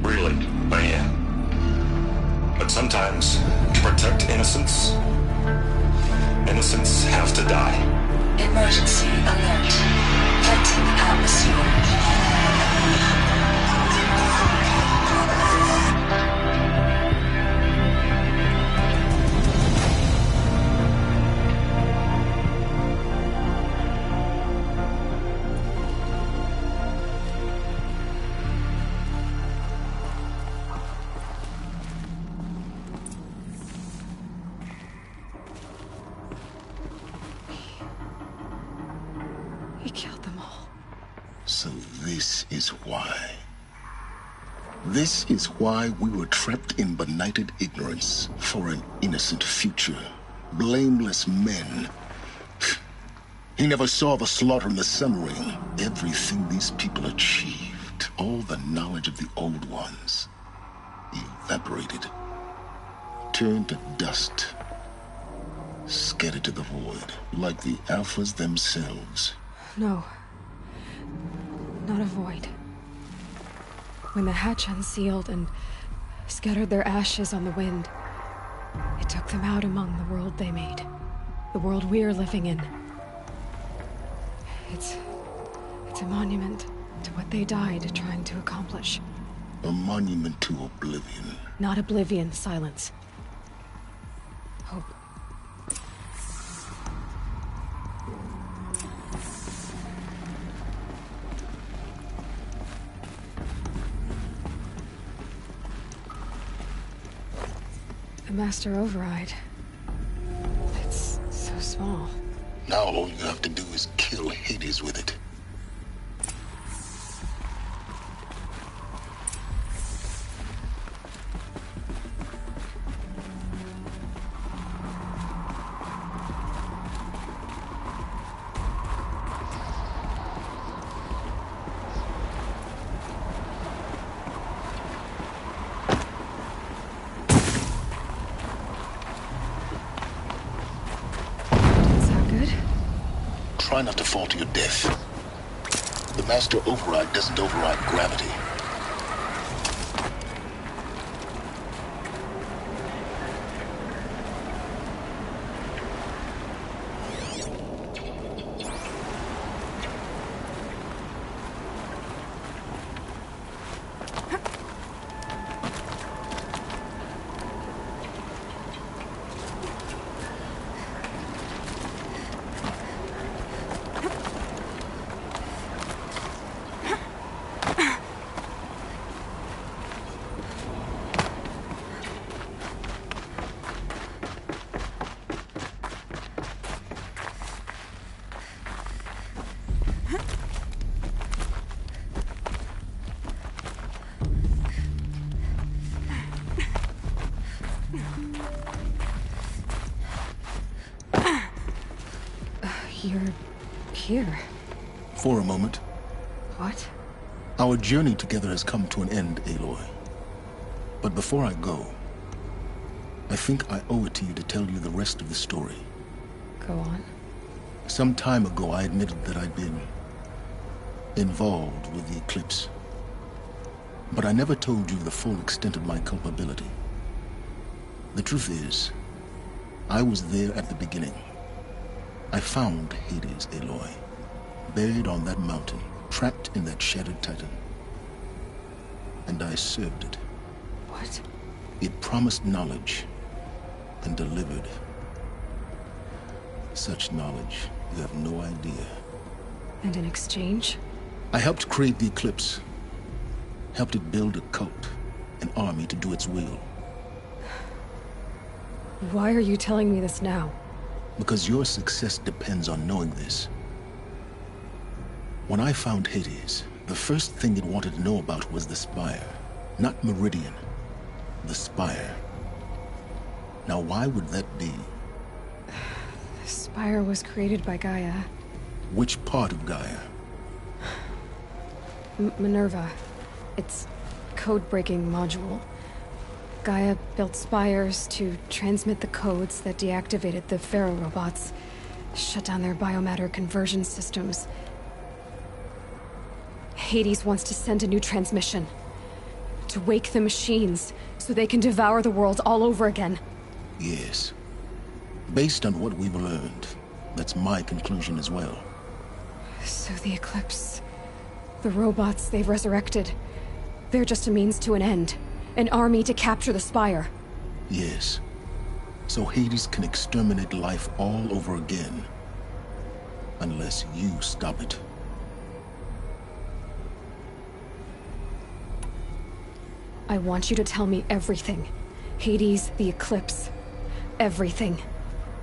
Really, I am. But sometimes, to protect innocence, innocents have to die. Emergency alert. Lighting atmosphere. So this is why. This is why we were trapped in benighted ignorance for an innocent future. Blameless men. He never saw the slaughter in the Sun Ring. Everything these people achieved, all the knowledge of the old ones, evaporated, turned to dust, scattered to the void, like the Alphas themselves. No. Not a void. When the hatch unsealed and scattered their ashes on the wind, it took them out among the world they made. The world we're living in. It's a monument to what they died trying to accomplish. A monument to oblivion. Not oblivion, silence. Hope. The master override. It's so small. Now all you have to do is kill Hades with it. Try not to fall to your death. The master override doesn't override gravity. You're here. For a moment. What? Our journey together has come to an end, Aloy. But before I go, I think I owe it to you to tell you the rest of the story. Go on. Some time ago, I admitted that I'd been involved with the eclipse. But I never told you the full extent of my culpability. The truth is, I was there at the beginning. I found Hades, Aloy, buried on that mountain, trapped in that shattered titan. And I served it. What? It promised knowledge and delivered. Such knowledge, you have no idea. And in exchange? I helped create the eclipse. Helped it build a cult, an army to do its will. Why are you telling me this now? Because your success depends on knowing this. When I found Hades, the first thing it wanted to know about was the Spire. Not Meridian. The Spire. Now why would that be? The Spire was created by Gaia. Which part of Gaia? Minerva. It's code-breaking module. Gaia built spires to transmit the codes that deactivated the Pharaoh robots, shut down their biomatter conversion systems. Hades wants to send a new transmission. To wake the machines, so they can devour the world all over again. Yes. Based on what we've learned, that's my conclusion as well. So the Eclipse... the robots they've resurrected... they're just a means to an end. An army to capture the Spire. Yes. So Hades can exterminate life all over again. Unless you stop it. I want you to tell me everything. Hades, the Eclipse. Everything.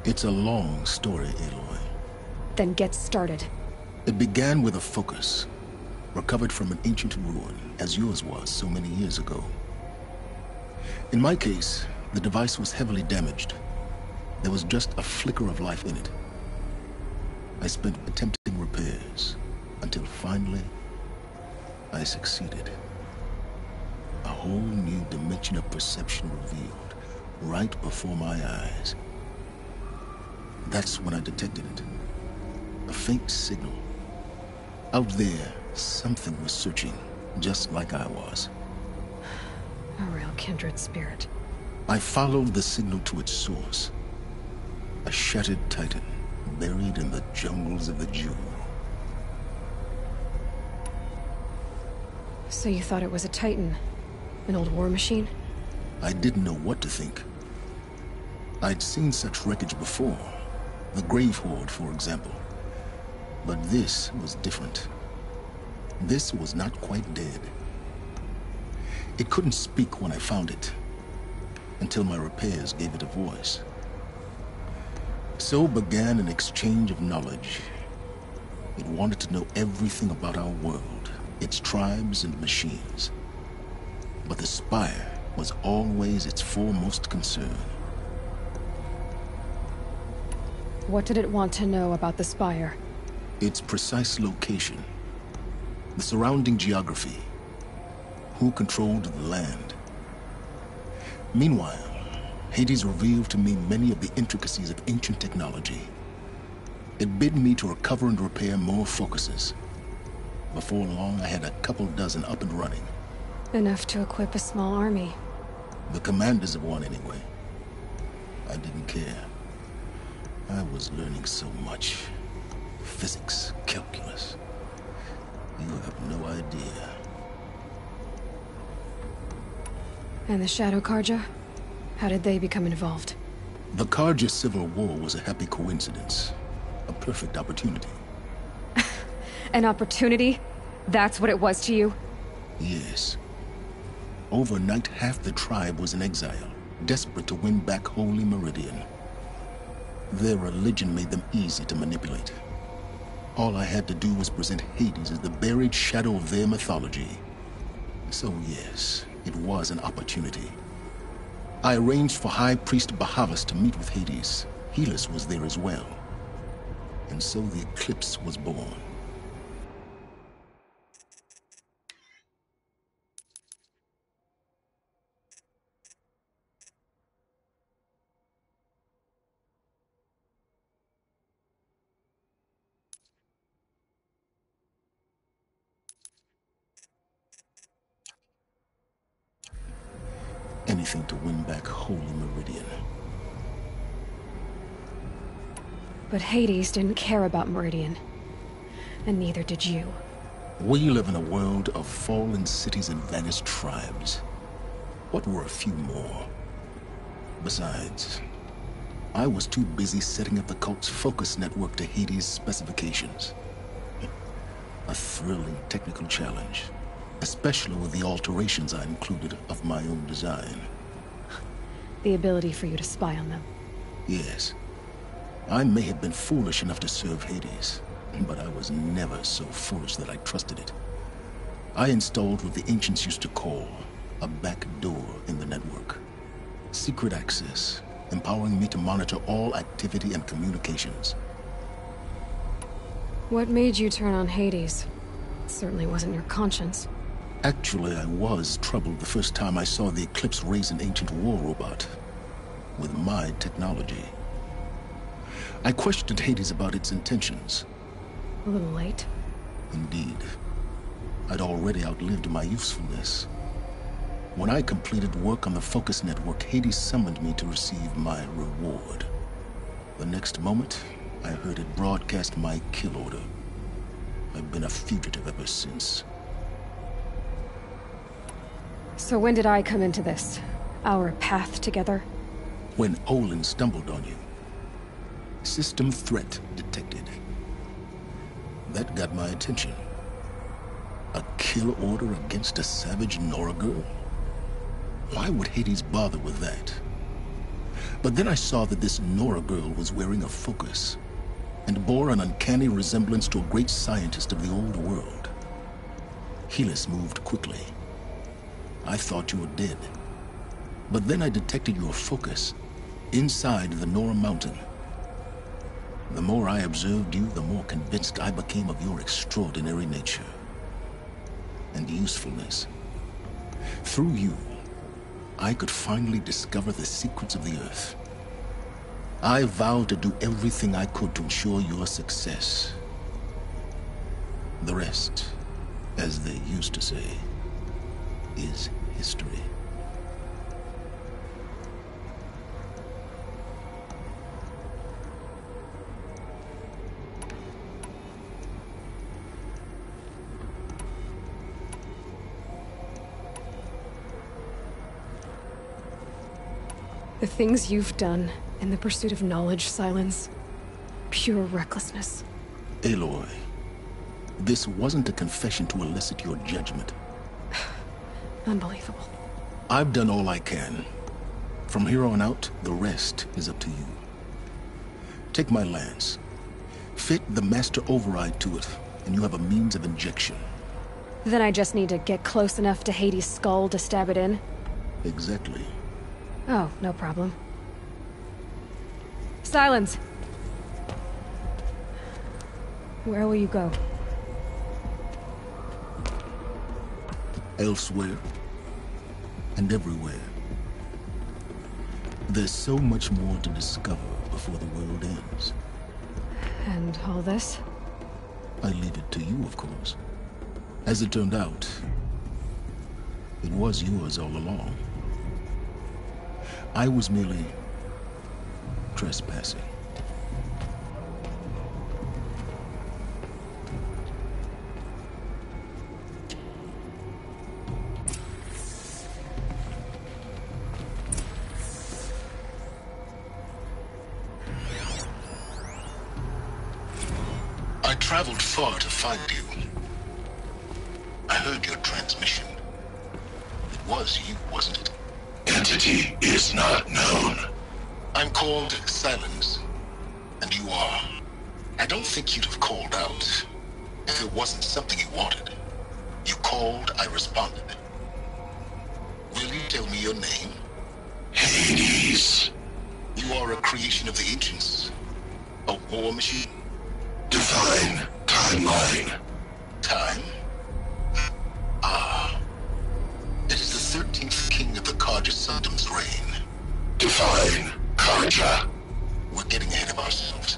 It's a long story, Aloy. Then get started. It began with a focus. Recovered from an ancient ruin, as yours was so many years ago. In my case, the device was heavily damaged. There was just a flicker of life in it. I spent attempting repairs, until finally, I succeeded. A whole new dimension of perception revealed, right before my eyes. That's when I detected it. A faint signal. Out there, something was searching, just like I was. A real kindred spirit. I followed the signal to its source. A shattered titan, buried in the jungles of the Jew. So you thought it was a titan? An old war machine? I didn't know what to think. I'd seen such wreckage before. The Grave Horde, for example. But this was different. This was not quite dead. It couldn't speak when I found it, until my repairs gave it a voice. So began an exchange of knowledge. It wanted to know everything about our world, its tribes and machines. But the Spire was always its foremost concern. What did it want to know about the Spire? Its precise location, the surrounding geography, who controlled the land. Meanwhile, Hades revealed to me many of the intricacies of ancient technology. It bid me to recover and repair more focuses. Before long, I had a couple dozen up and running. Enough to equip a small army. The commanders of one, anyway. I didn't care. I was learning so much. Physics, calculus. You have no idea. And the Shadow Karja? How did they become involved? The Karja Civil War was a happy coincidence. A perfect opportunity. An opportunity? That's what it was to you? Yes. Overnight, half the tribe was in exile, desperate to win back Holy Meridian. Their religion made them easy to manipulate. All I had to do was present Hades as the buried shadow of their mythology. So yes, it was an opportunity. I arranged for High Priest Bahavas to meet with Hades. Helis was there as well. And so the eclipse was born. Anything to win back Holy Meridian. But Hades didn't care about Meridian. And neither did you. We live in a world of fallen cities and vanished tribes. What were a few more? Besides, I was too busy setting up the cult's focus network to Hades' specifications. A thrilling technical challenge. Especially with the alterations I included of my own design. The ability for you to spy on them. Yes. I may have been foolish enough to serve Hades, but I was never so foolish that I trusted it. I installed what the ancients used to call a back door in the network. Secret access, empowering me to monitor all activity and communications. What made you turn on Hades? It certainly wasn't your conscience. Actually, I was troubled the first time I saw the Eclipse raise an ancient war robot. With my technology. I questioned Hades about its intentions. A little late. Indeed. I'd already outlived my usefulness. When I completed work on the Focus Network, Hades summoned me to receive my reward. The next moment, I heard it broadcast my kill order. I've been a fugitive ever since. So when did I come into this? Our path together? When Olin stumbled on you. System threat detected. That got my attention. A kill order against a savage Nora girl? Why would Hades bother with that? But then I saw that this Nora girl was wearing a focus, and bore an uncanny resemblance to a great scientist of the old world. Helis moved quickly. I thought you were dead. But then I detected your focus inside the Nora mountain. The more I observed you, the more convinced I became of your extraordinary nature and usefulness. Through you, I could finally discover the secrets of the Earth. I vowed to do everything I could to ensure your success. The rest, as they used to say, is history. The things you've done in the pursuit of knowledge, Silence. Pure recklessness. Aloy, this wasn't a confession to elicit your judgment. Unbelievable. I've done all I can. From here on out, the rest is up to you. Take my lance. Fit the master override to it, and you have a means of injection. Then I just need to get close enough to Hades' skull to stab it in? Exactly. Oh, no problem. Silence! Where will you go? Elsewhere. And everywhere. There's so much more to discover before the world ends. And all this? I leave it to you, of course. As it turned out, it was yours all along. I was merely trespassing. I traveled far to find you. I heard your transmission. It was you, wasn't it? Entity is not known. I'm called Silence, and you are. I don't think you'd have called out if it wasn't something you wanted. You called, I responded. Will you tell me your name? Hades. You are a creation of the ancients. A war machine. Divine timeline. Time? Ah. It is the 13th king of the Karja Sundom's reign. Divine Karja. We're getting ahead of ourselves.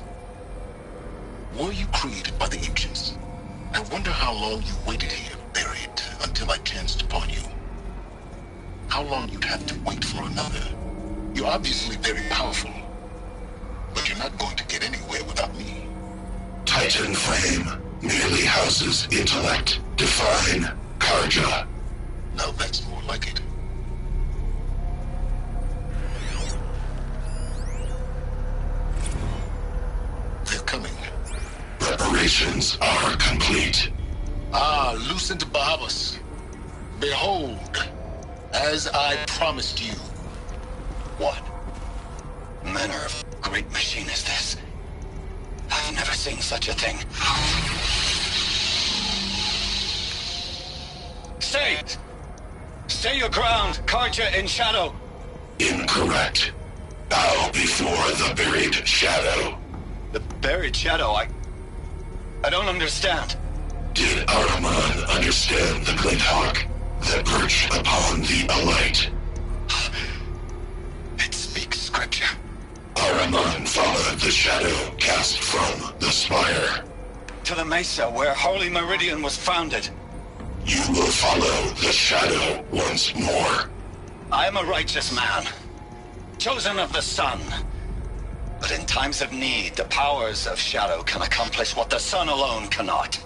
Were you created by the ancients? I wonder how long you waited here, buried, until I chanced upon you. How long you'd have to wait for another. You're obviously very powerful, but you're not going to get anywhere without me. Titan Flame merely houses intellect. Divine Karja. Now that's more like it. They're coming. Preparations are complete. Ah, Lucent Bahavas. Behold, as I promised you. What manner of great machine is this? I've never seen such a thing. Stay! Stay your ground, Karja in shadow. Incorrect. Bow before the buried shadow. The buried shadow? I don't understand. Did Ahriman understand the glint hawk that perched upon the alight? It speaks scripture. Ahriman followed the shadow cast from the spire. To the mesa where Holy Meridian was founded. You will follow the shadow once more. I am a righteous man, chosen of the sun. But in times of need, the powers of shadow can accomplish what the sun alone cannot.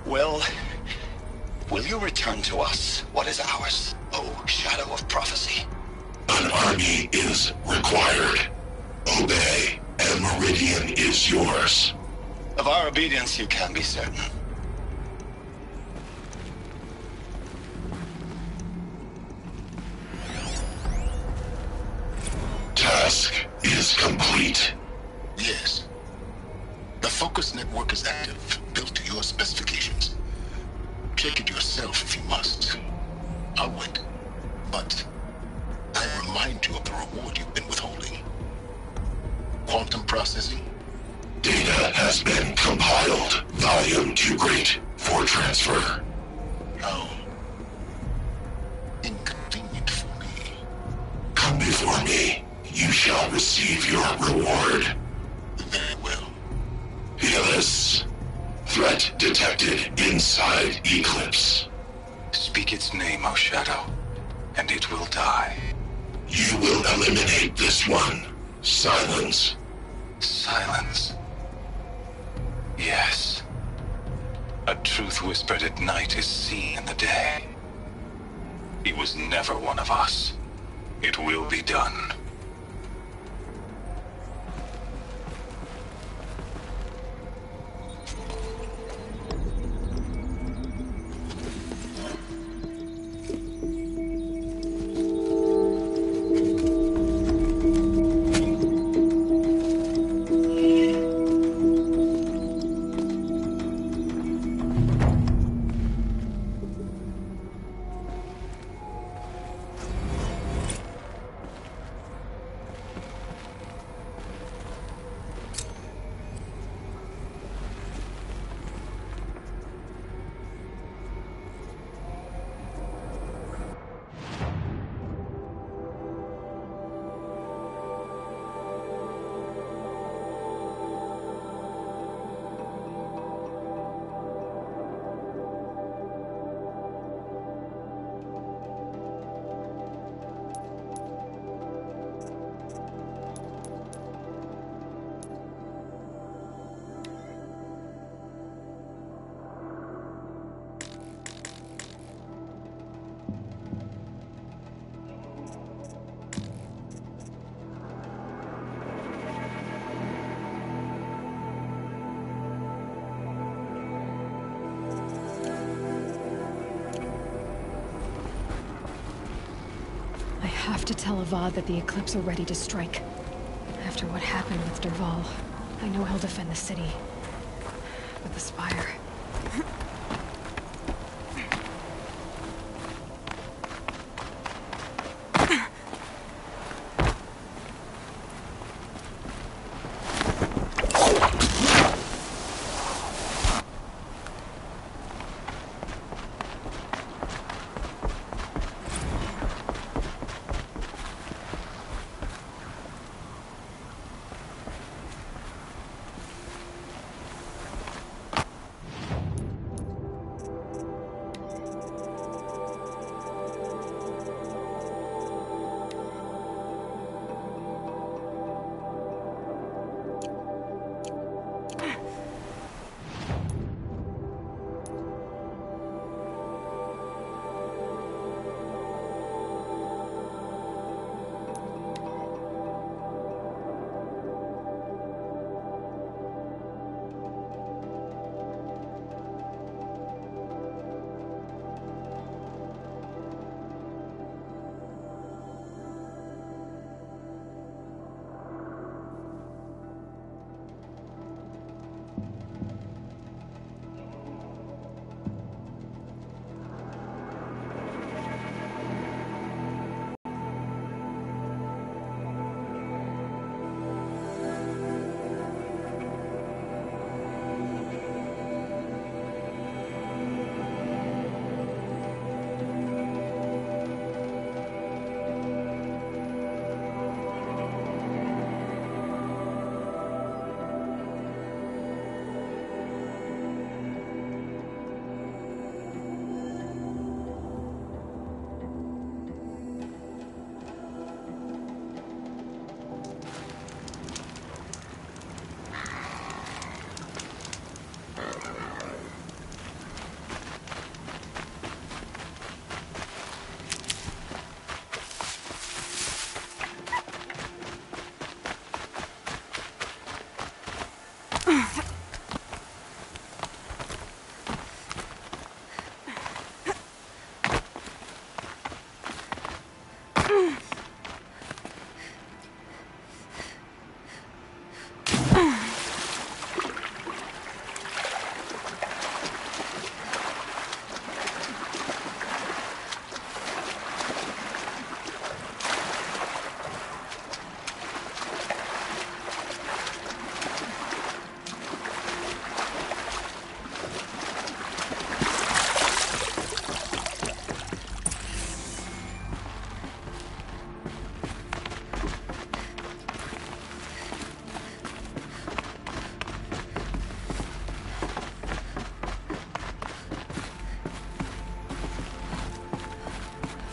Will you return to us what is ours, O shadow of prophecy? An army is required. Obey, and Meridian is yours. Of our obedience you can be certain. Task is complete. Yes. The focus network is active, built to your specifications. Check it yourself if you must. I'll wait. But I remind you of the reward you've been withholding. Quantum processing? Data has been compiled. Volume too great for transfer. How inconvenient for me. Come before me. You shall receive your reward. Very well. Fearless. Threat detected inside Eclipse. Speak its name, O Shadow, and it will die. You will eliminate this one. Silence. Silence. Yes. A truth whispered at night is seen in the day. He was never one of us. It will be done. have to tell Avad that the Eclipse are ready to strike. After what happened with Derval, I know he'll defend the city. But the Spire...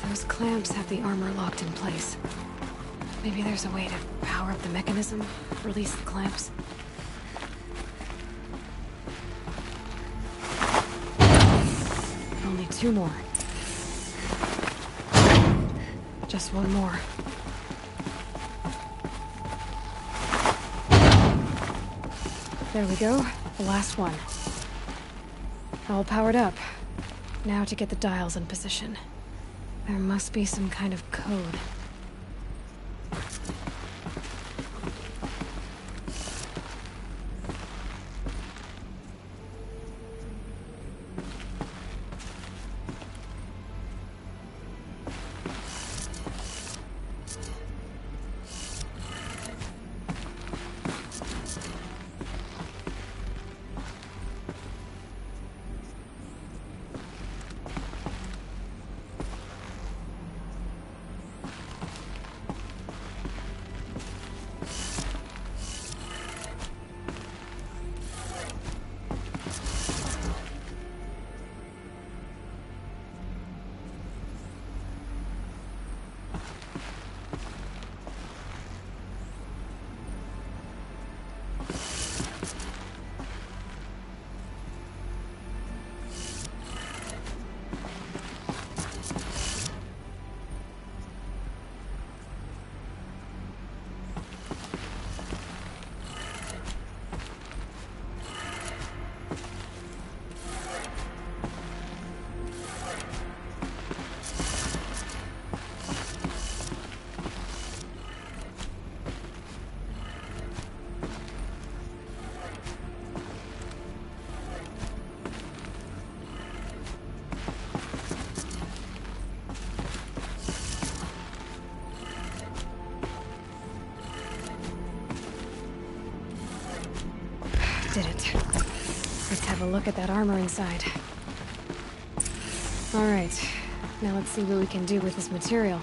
Those clamps have the armor locked in place. Maybe there's a way to power up the mechanism, release the clamps. Only 2 more. Just 1 more. There we go, the last one. All powered up. Now to get the dials in position. There must be some kind of code. did it. Let's have a look at that armor inside. Alright, now let's see what we can do with this material.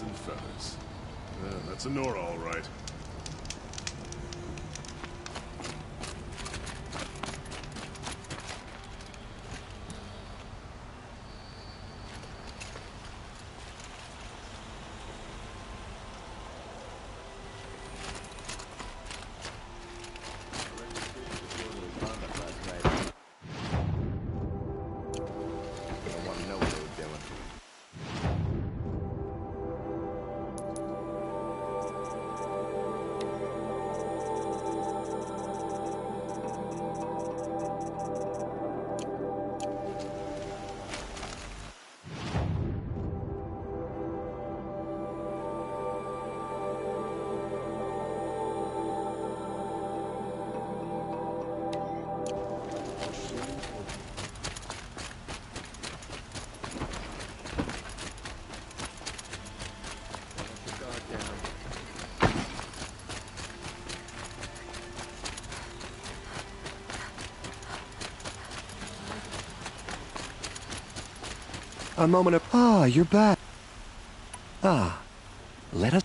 Feathers. That's a Nora, all right. A moment of... Ah, you're back. Ah, let us...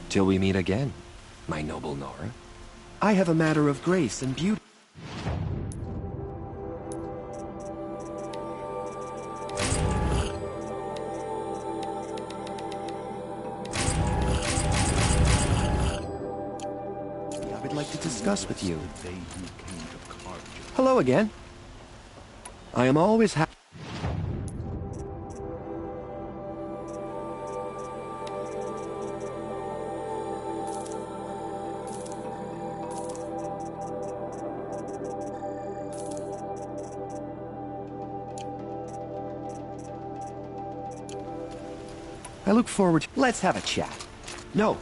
Till we meet again, my noble Nora. I have a matter of grace and beauty. I would like to discuss with you. Hello again. I am always happy. I look forward to... Let's have a chat. No.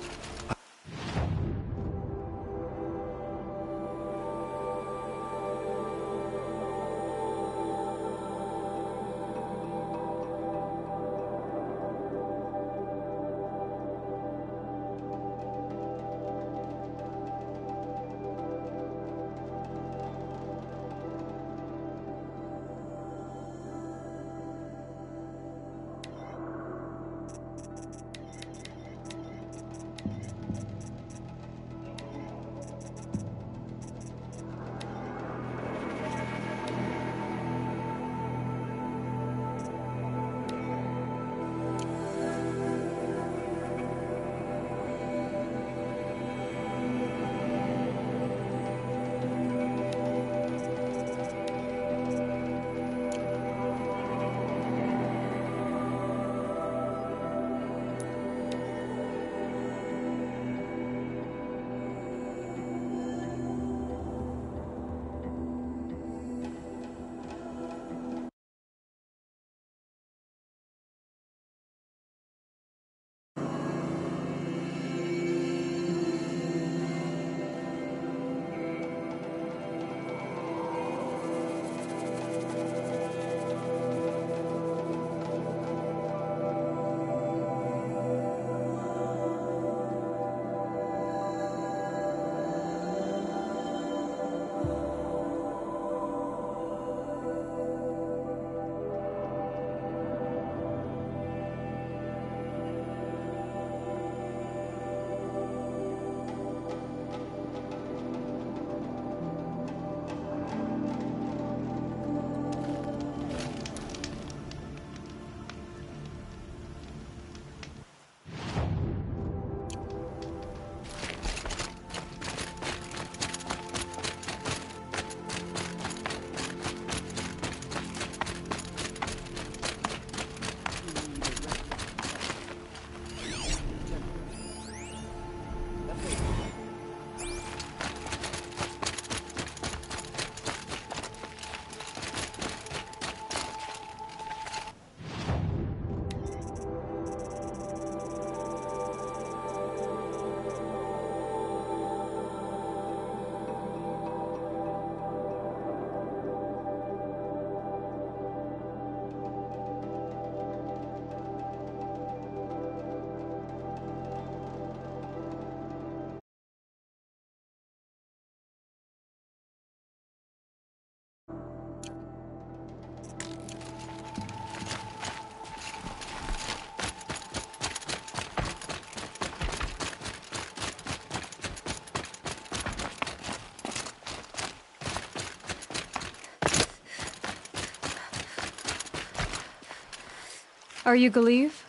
Are you Galeev,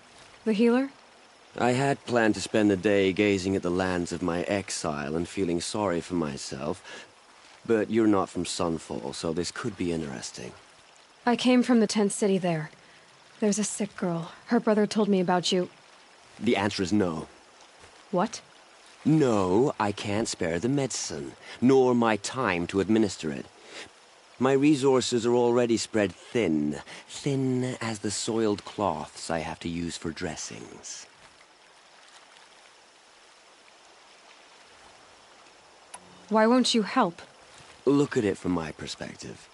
the healer? I had planned to spend the day gazing at the lands of my exile and feeling sorry for myself, but you're not from Sunfall, so this could be interesting. I came from the tent city there. There's a sick girl. Her brother told me about you. The answer is no. What? No, I can't spare the medicine, nor my time to administer it. My resources are already spread thin, thin as the soiled cloths I have to use for dressings. Why won't you help? Look at it from my perspective.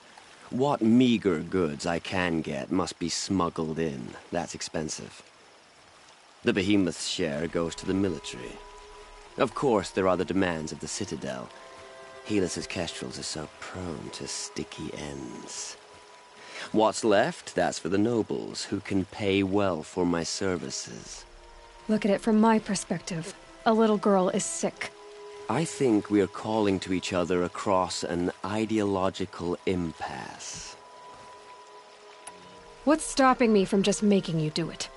What meager goods I can get must be smuggled in. That's expensive. The behemoth's share goes to the military. Of course, there are the demands of the Citadel. Helis's kestrels are so prone to sticky ends. What's left, that's for the nobles, who can pay well for my services. Look at it from my perspective. A little girl is sick. I think we are calling to each other across an ideological impasse. What's stopping me from just making you do it?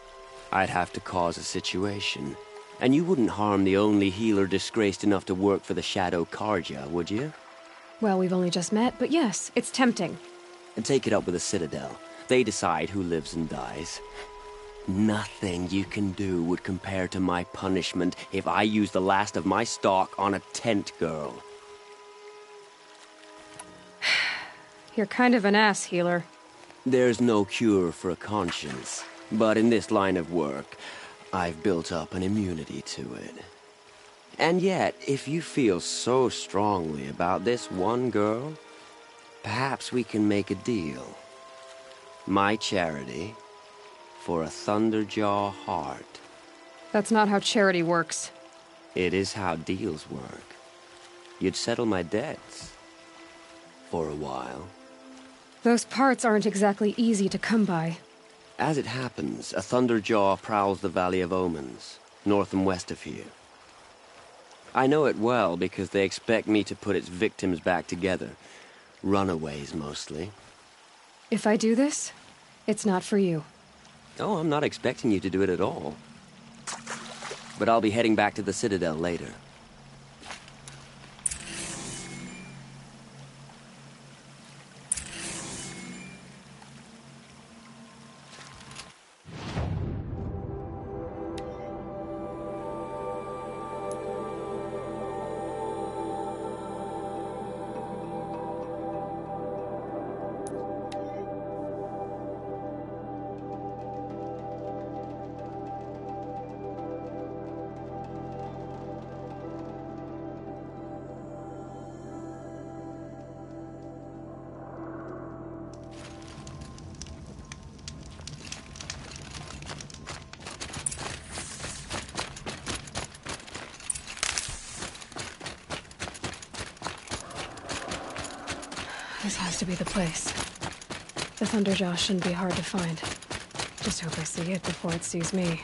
I'd have to cause a situation. And you wouldn't harm the only healer disgraced enough to work for the Shadow Karja, would you? Well, we've only just met, but yes, it's tempting. And take it up with the Citadel. They decide who lives and dies. Nothing you can do would compare to my punishment if I use the last of my stock on a tent girl. You're kind of an ass, healer. There's no cure for a conscience, but in this line of work, I've built up an immunity to it. And yet, if you feel so strongly about this one girl, perhaps we can make a deal. My charity for a Thunderjaw heart. That's not how charity works. It is how deals work. You'd settle my debts. For a while. Those parts aren't exactly easy to come by. As it happens, a Thunderjaw prowls the Valley of Omens, north and west of here. I know it well because they expect me to put its victims back together. Runaways, mostly. If I do this, it's not for you. Oh, I'm not expecting you to do it at all. But I'll be heading back to the Citadel later. This has to be the place. The Thunderjaw shouldn't be hard to find. Just hope I see it before it sees me.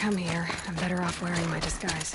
come here, I'm better off wearing my disguise.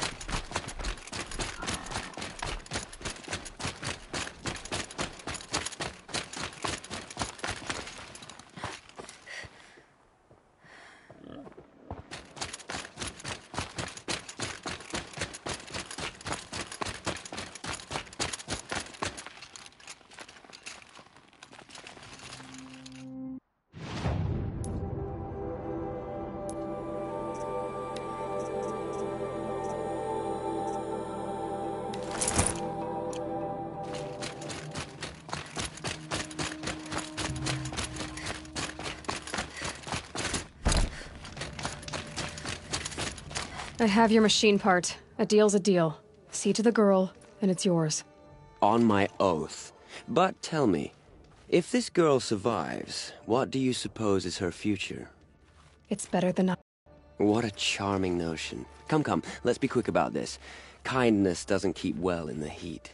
I have your machine part. A deal's a deal. See to the girl, and it's yours. On my oath. But tell me, if this girl survives, what do you suppose is her future? It's better than nothing. What a charming notion. Come, come, let's be quick about this. Kindness doesn't keep well in the heat.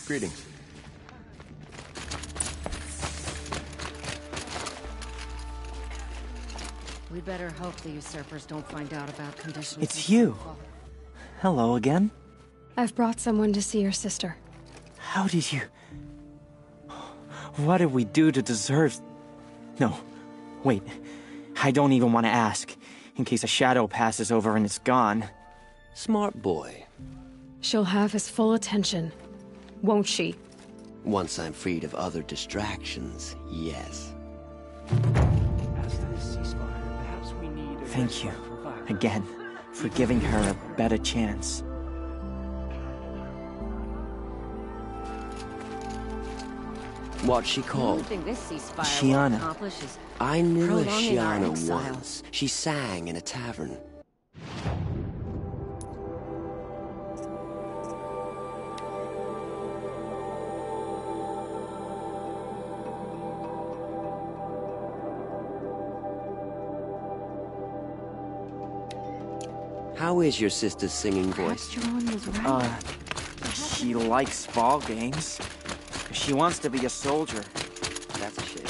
Greetings. We better hope the usurpers don't find out about conditions. It's you. Hello again. I've brought someone to see your sister. How did you... What did we do to deserve... No, wait. I don't even want to ask, in case a shadow passes over and it's gone. Smart boy. She'll have his full attention, won't she? Once I'm freed of other distractions, yes. Thank you, again, for giving her a better chance. What's she called? Shiana. I knew a Shiana once. She sang in a tavern. How is your sister's singing voice? She likes ball games. She wants to be a soldier. That's a shame.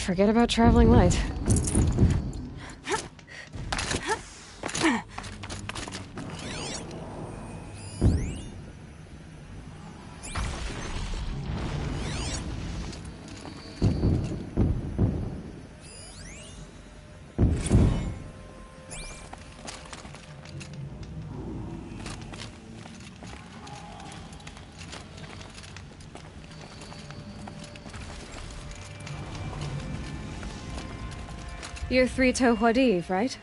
Forget about traveling light. You're Three-Toe Huadiv, right?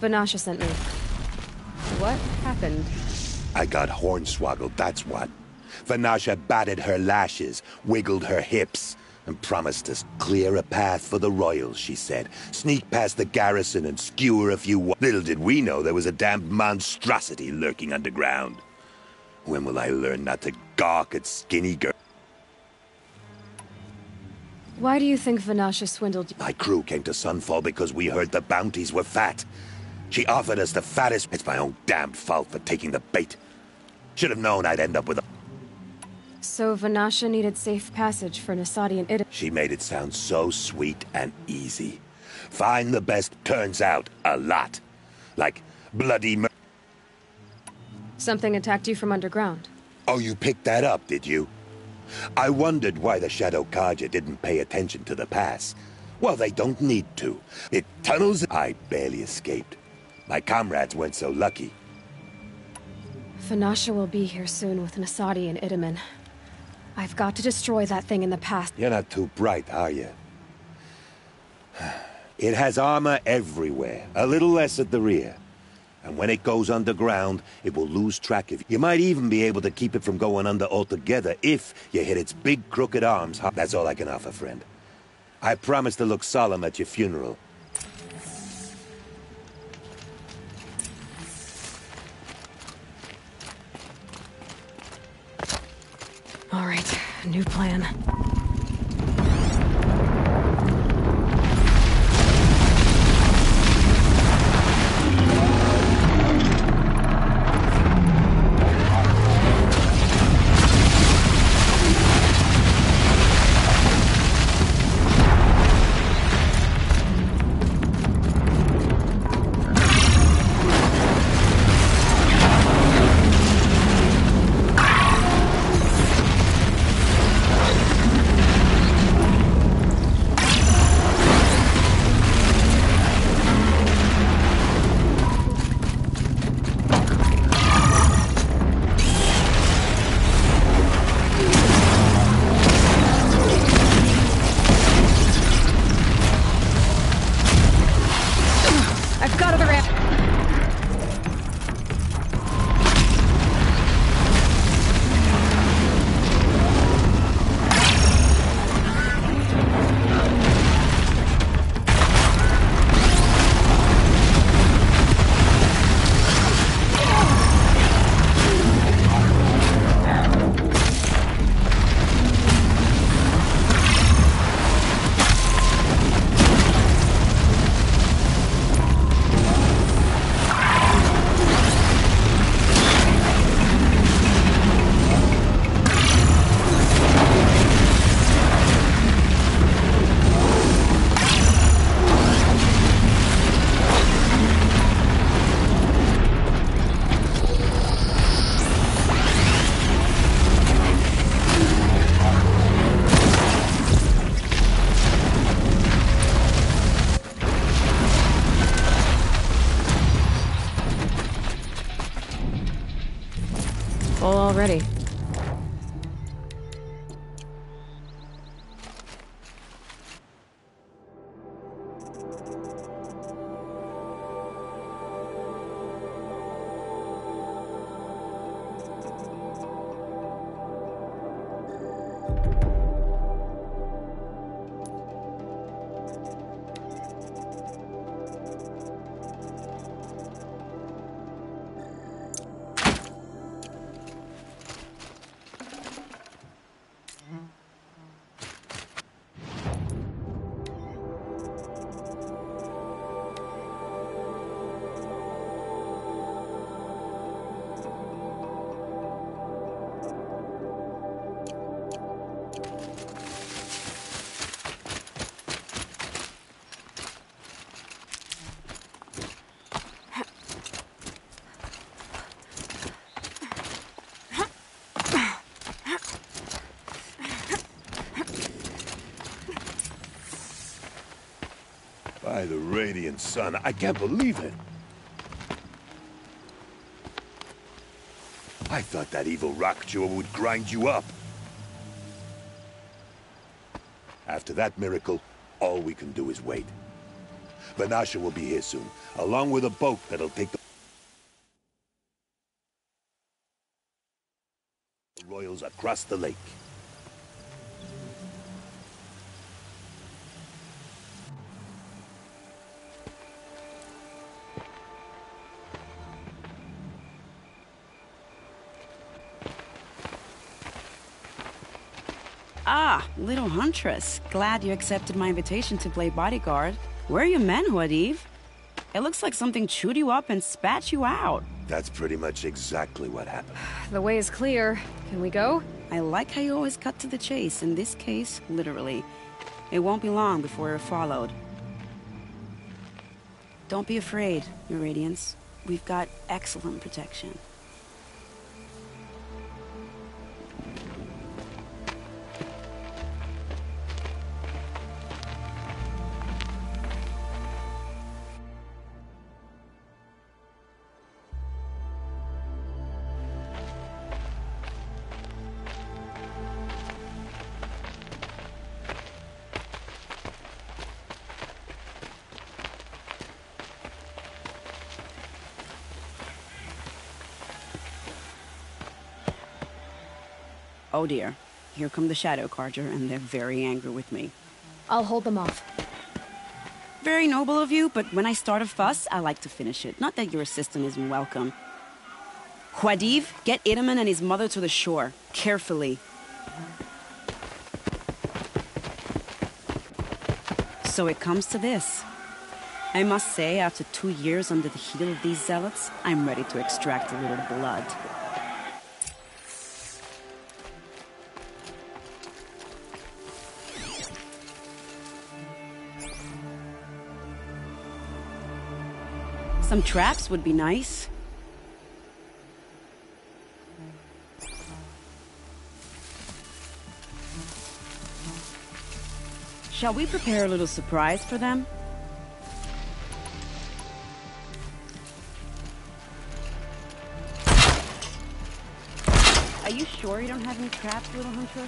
Vanasha sent me. What happened? I got hornswoggled, that's what. Vanasha batted her lashes, wiggled her hips, and promised us clear a path for the royals, she said. Sneak past the garrison and skewer a few... Little did we know there was a damned monstrosity lurking underground. When will I learn not to gawk at skinny girls? Why do you think Vanasha swindled you? My crew came to Sunfall because we heard the bounties were fat. She offered us the fattest... It's my own damned fault for taking the bait. Should have known I'd end up with a... So Vanasha needed safe passage for Nasadi and Ida. She made it sound so sweet and easy. Find the best turns out a lot. Like bloody mur... Something attacked you from underground. Oh, you picked that up, did you? I wondered why the Shadow Kaja didn't pay attention to the pass. Well, they don't need to. It tunnels... I barely escaped. My comrades weren't so lucky. Vanasha will be here soon with Nasadi and Idaman. I've got to destroy that thing in the past. You're not too bright, are you? It has armor everywhere, a little less at the rear. And when it goes underground, it will lose track of you. You might even be able to keep it from going under altogether if you hit its big crooked arms. That's all I can offer, friend. I promise to look solemn at your funeral. All right, new plan. Full already. By the radiant sun, I can't believe it. I thought that evil rock jaw would grind you up. After that miracle, all we can do is wait. Vanasha will be here soon, along with a boat that'll take the royals across the lake. Ah, little huntress. Glad you accepted my invitation to play bodyguard. Where are your men, Huadiv? It looks like something chewed you up and spat you out. That's pretty much exactly what happened. The way is clear. Can we go? I like how you always cut to the chase. In this case, literally. It won't be long before we're followed. Don't be afraid, Your Radiance. We've got excellent protection. Oh dear. Here come the Shadow Carja, and they're very angry with me. I'll hold them off. Very noble of you, but when I start a fuss, I like to finish it. Not that your assistant isn't welcome. Huadiv, get Idaman and his mother to the shore. Carefully. So it comes to this. I must say, after 2 years under the heel of these zealots, I'm ready to extract a little blood. Some traps would be nice. Shall we prepare a little surprise for them? Are you sure you don't have any traps, little hunter?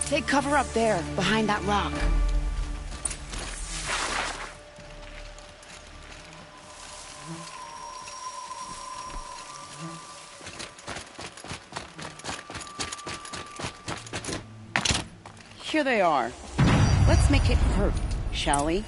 Take cover up there, behind that rock. Here they are. Let's make it hurt, shall we?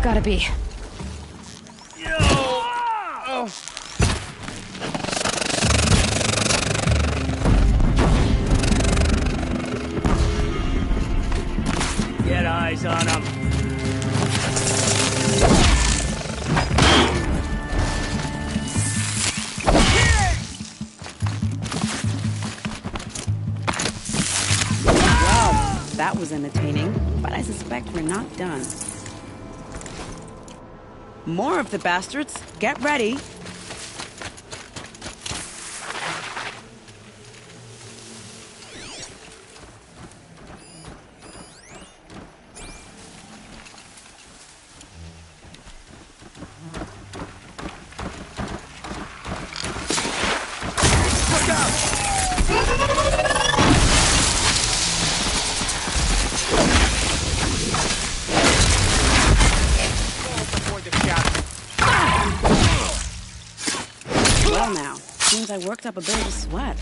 Gotta be. Get eyes on him. Wow, that was entertaining, but I suspect we're not done. More of the bastards. Get ready. Look out! Well now, seems I worked up a bit of a sweat.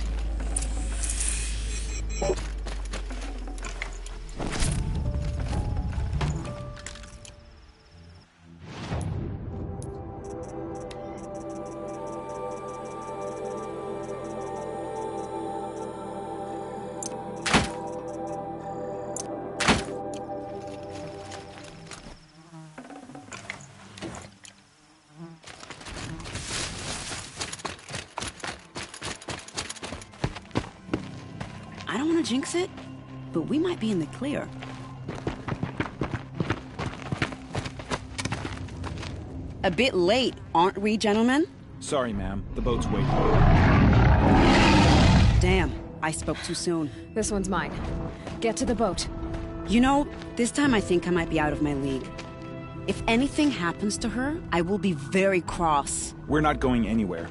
I don't want to jinx it, but we might be in the clear. A bit late, aren't we, gentlemen? Sorry, ma'am. The boat's waiting. Damn, I spoke too soon. This one's mine. Get to the boat. You know, this time I think I might be out of my league. If anything happens to her, I will be very cross. We're not going anywhere.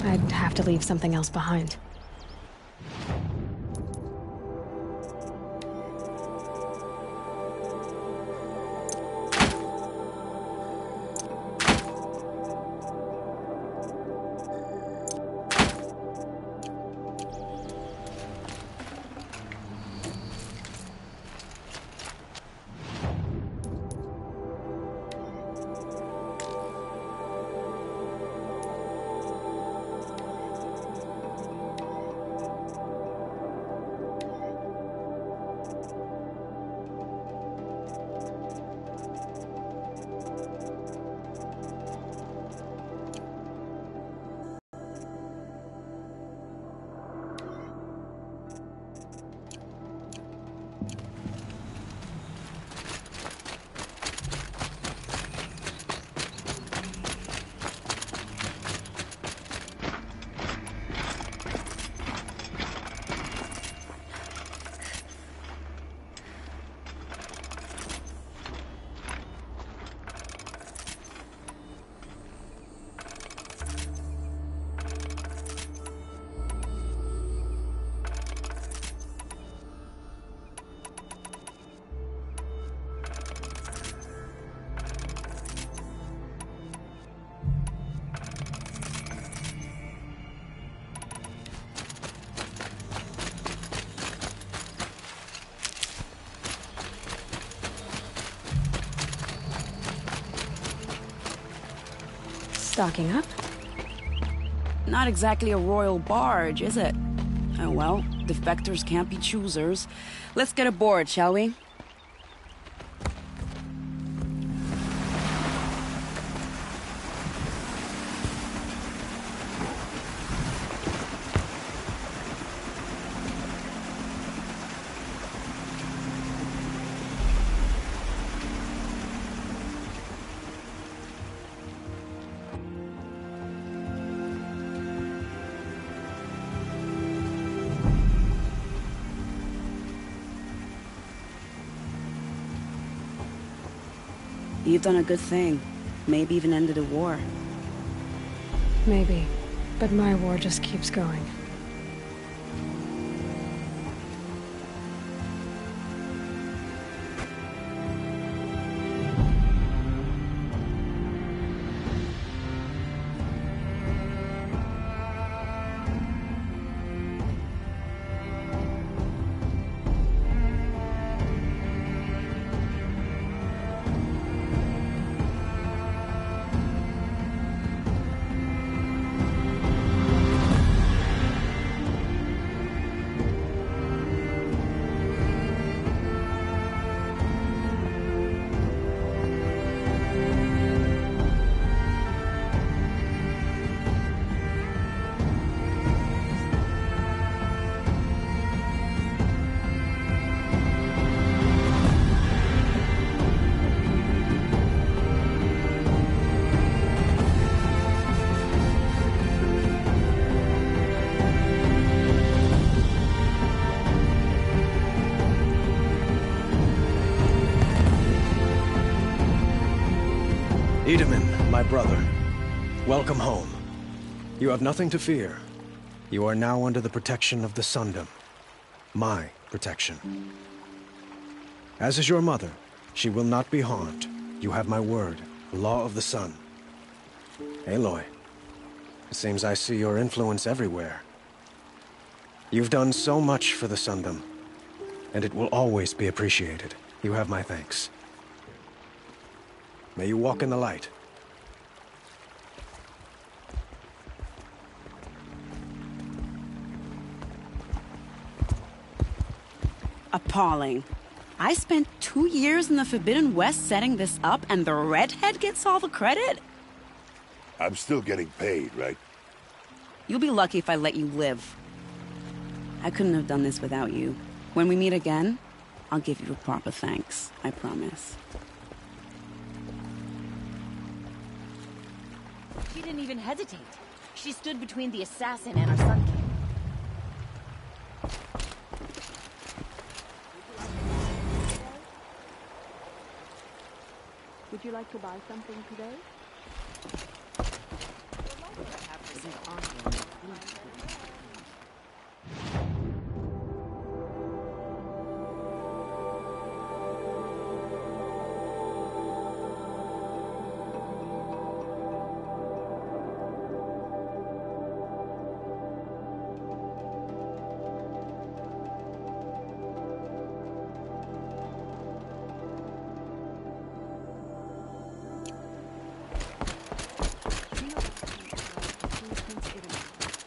I'd have to leave something else behind. Stocking up? Not exactly a royal barge, is it? Oh well, defectors can't be choosers. Let's get aboard, shall we? You've done a good thing. Maybe even ended a war. Maybe. But my war just keeps going. Wiedemann, my brother, welcome home. You have nothing to fear. You are now under the protection of the Sundom. My protection. As is your mother, she will not be harmed. You have my word, the law of the sun. Aloy, it seems I see your influence everywhere. You've done so much for the Sundom, and it will always be appreciated. You have my thanks. May you walk in the light. Appalling. I spent 2 years in the Forbidden West setting this up, and the redhead gets all the credit? I'm still getting paid, right? You'll be lucky if I let you live. I couldn't have done this without you. When we meet again, I'll give you a proper thanks, I promise. She didn't even hesitate. She stood between the assassin and our Sun King. Would you like to buy something today?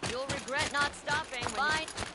You'll regret not stopping. Fine.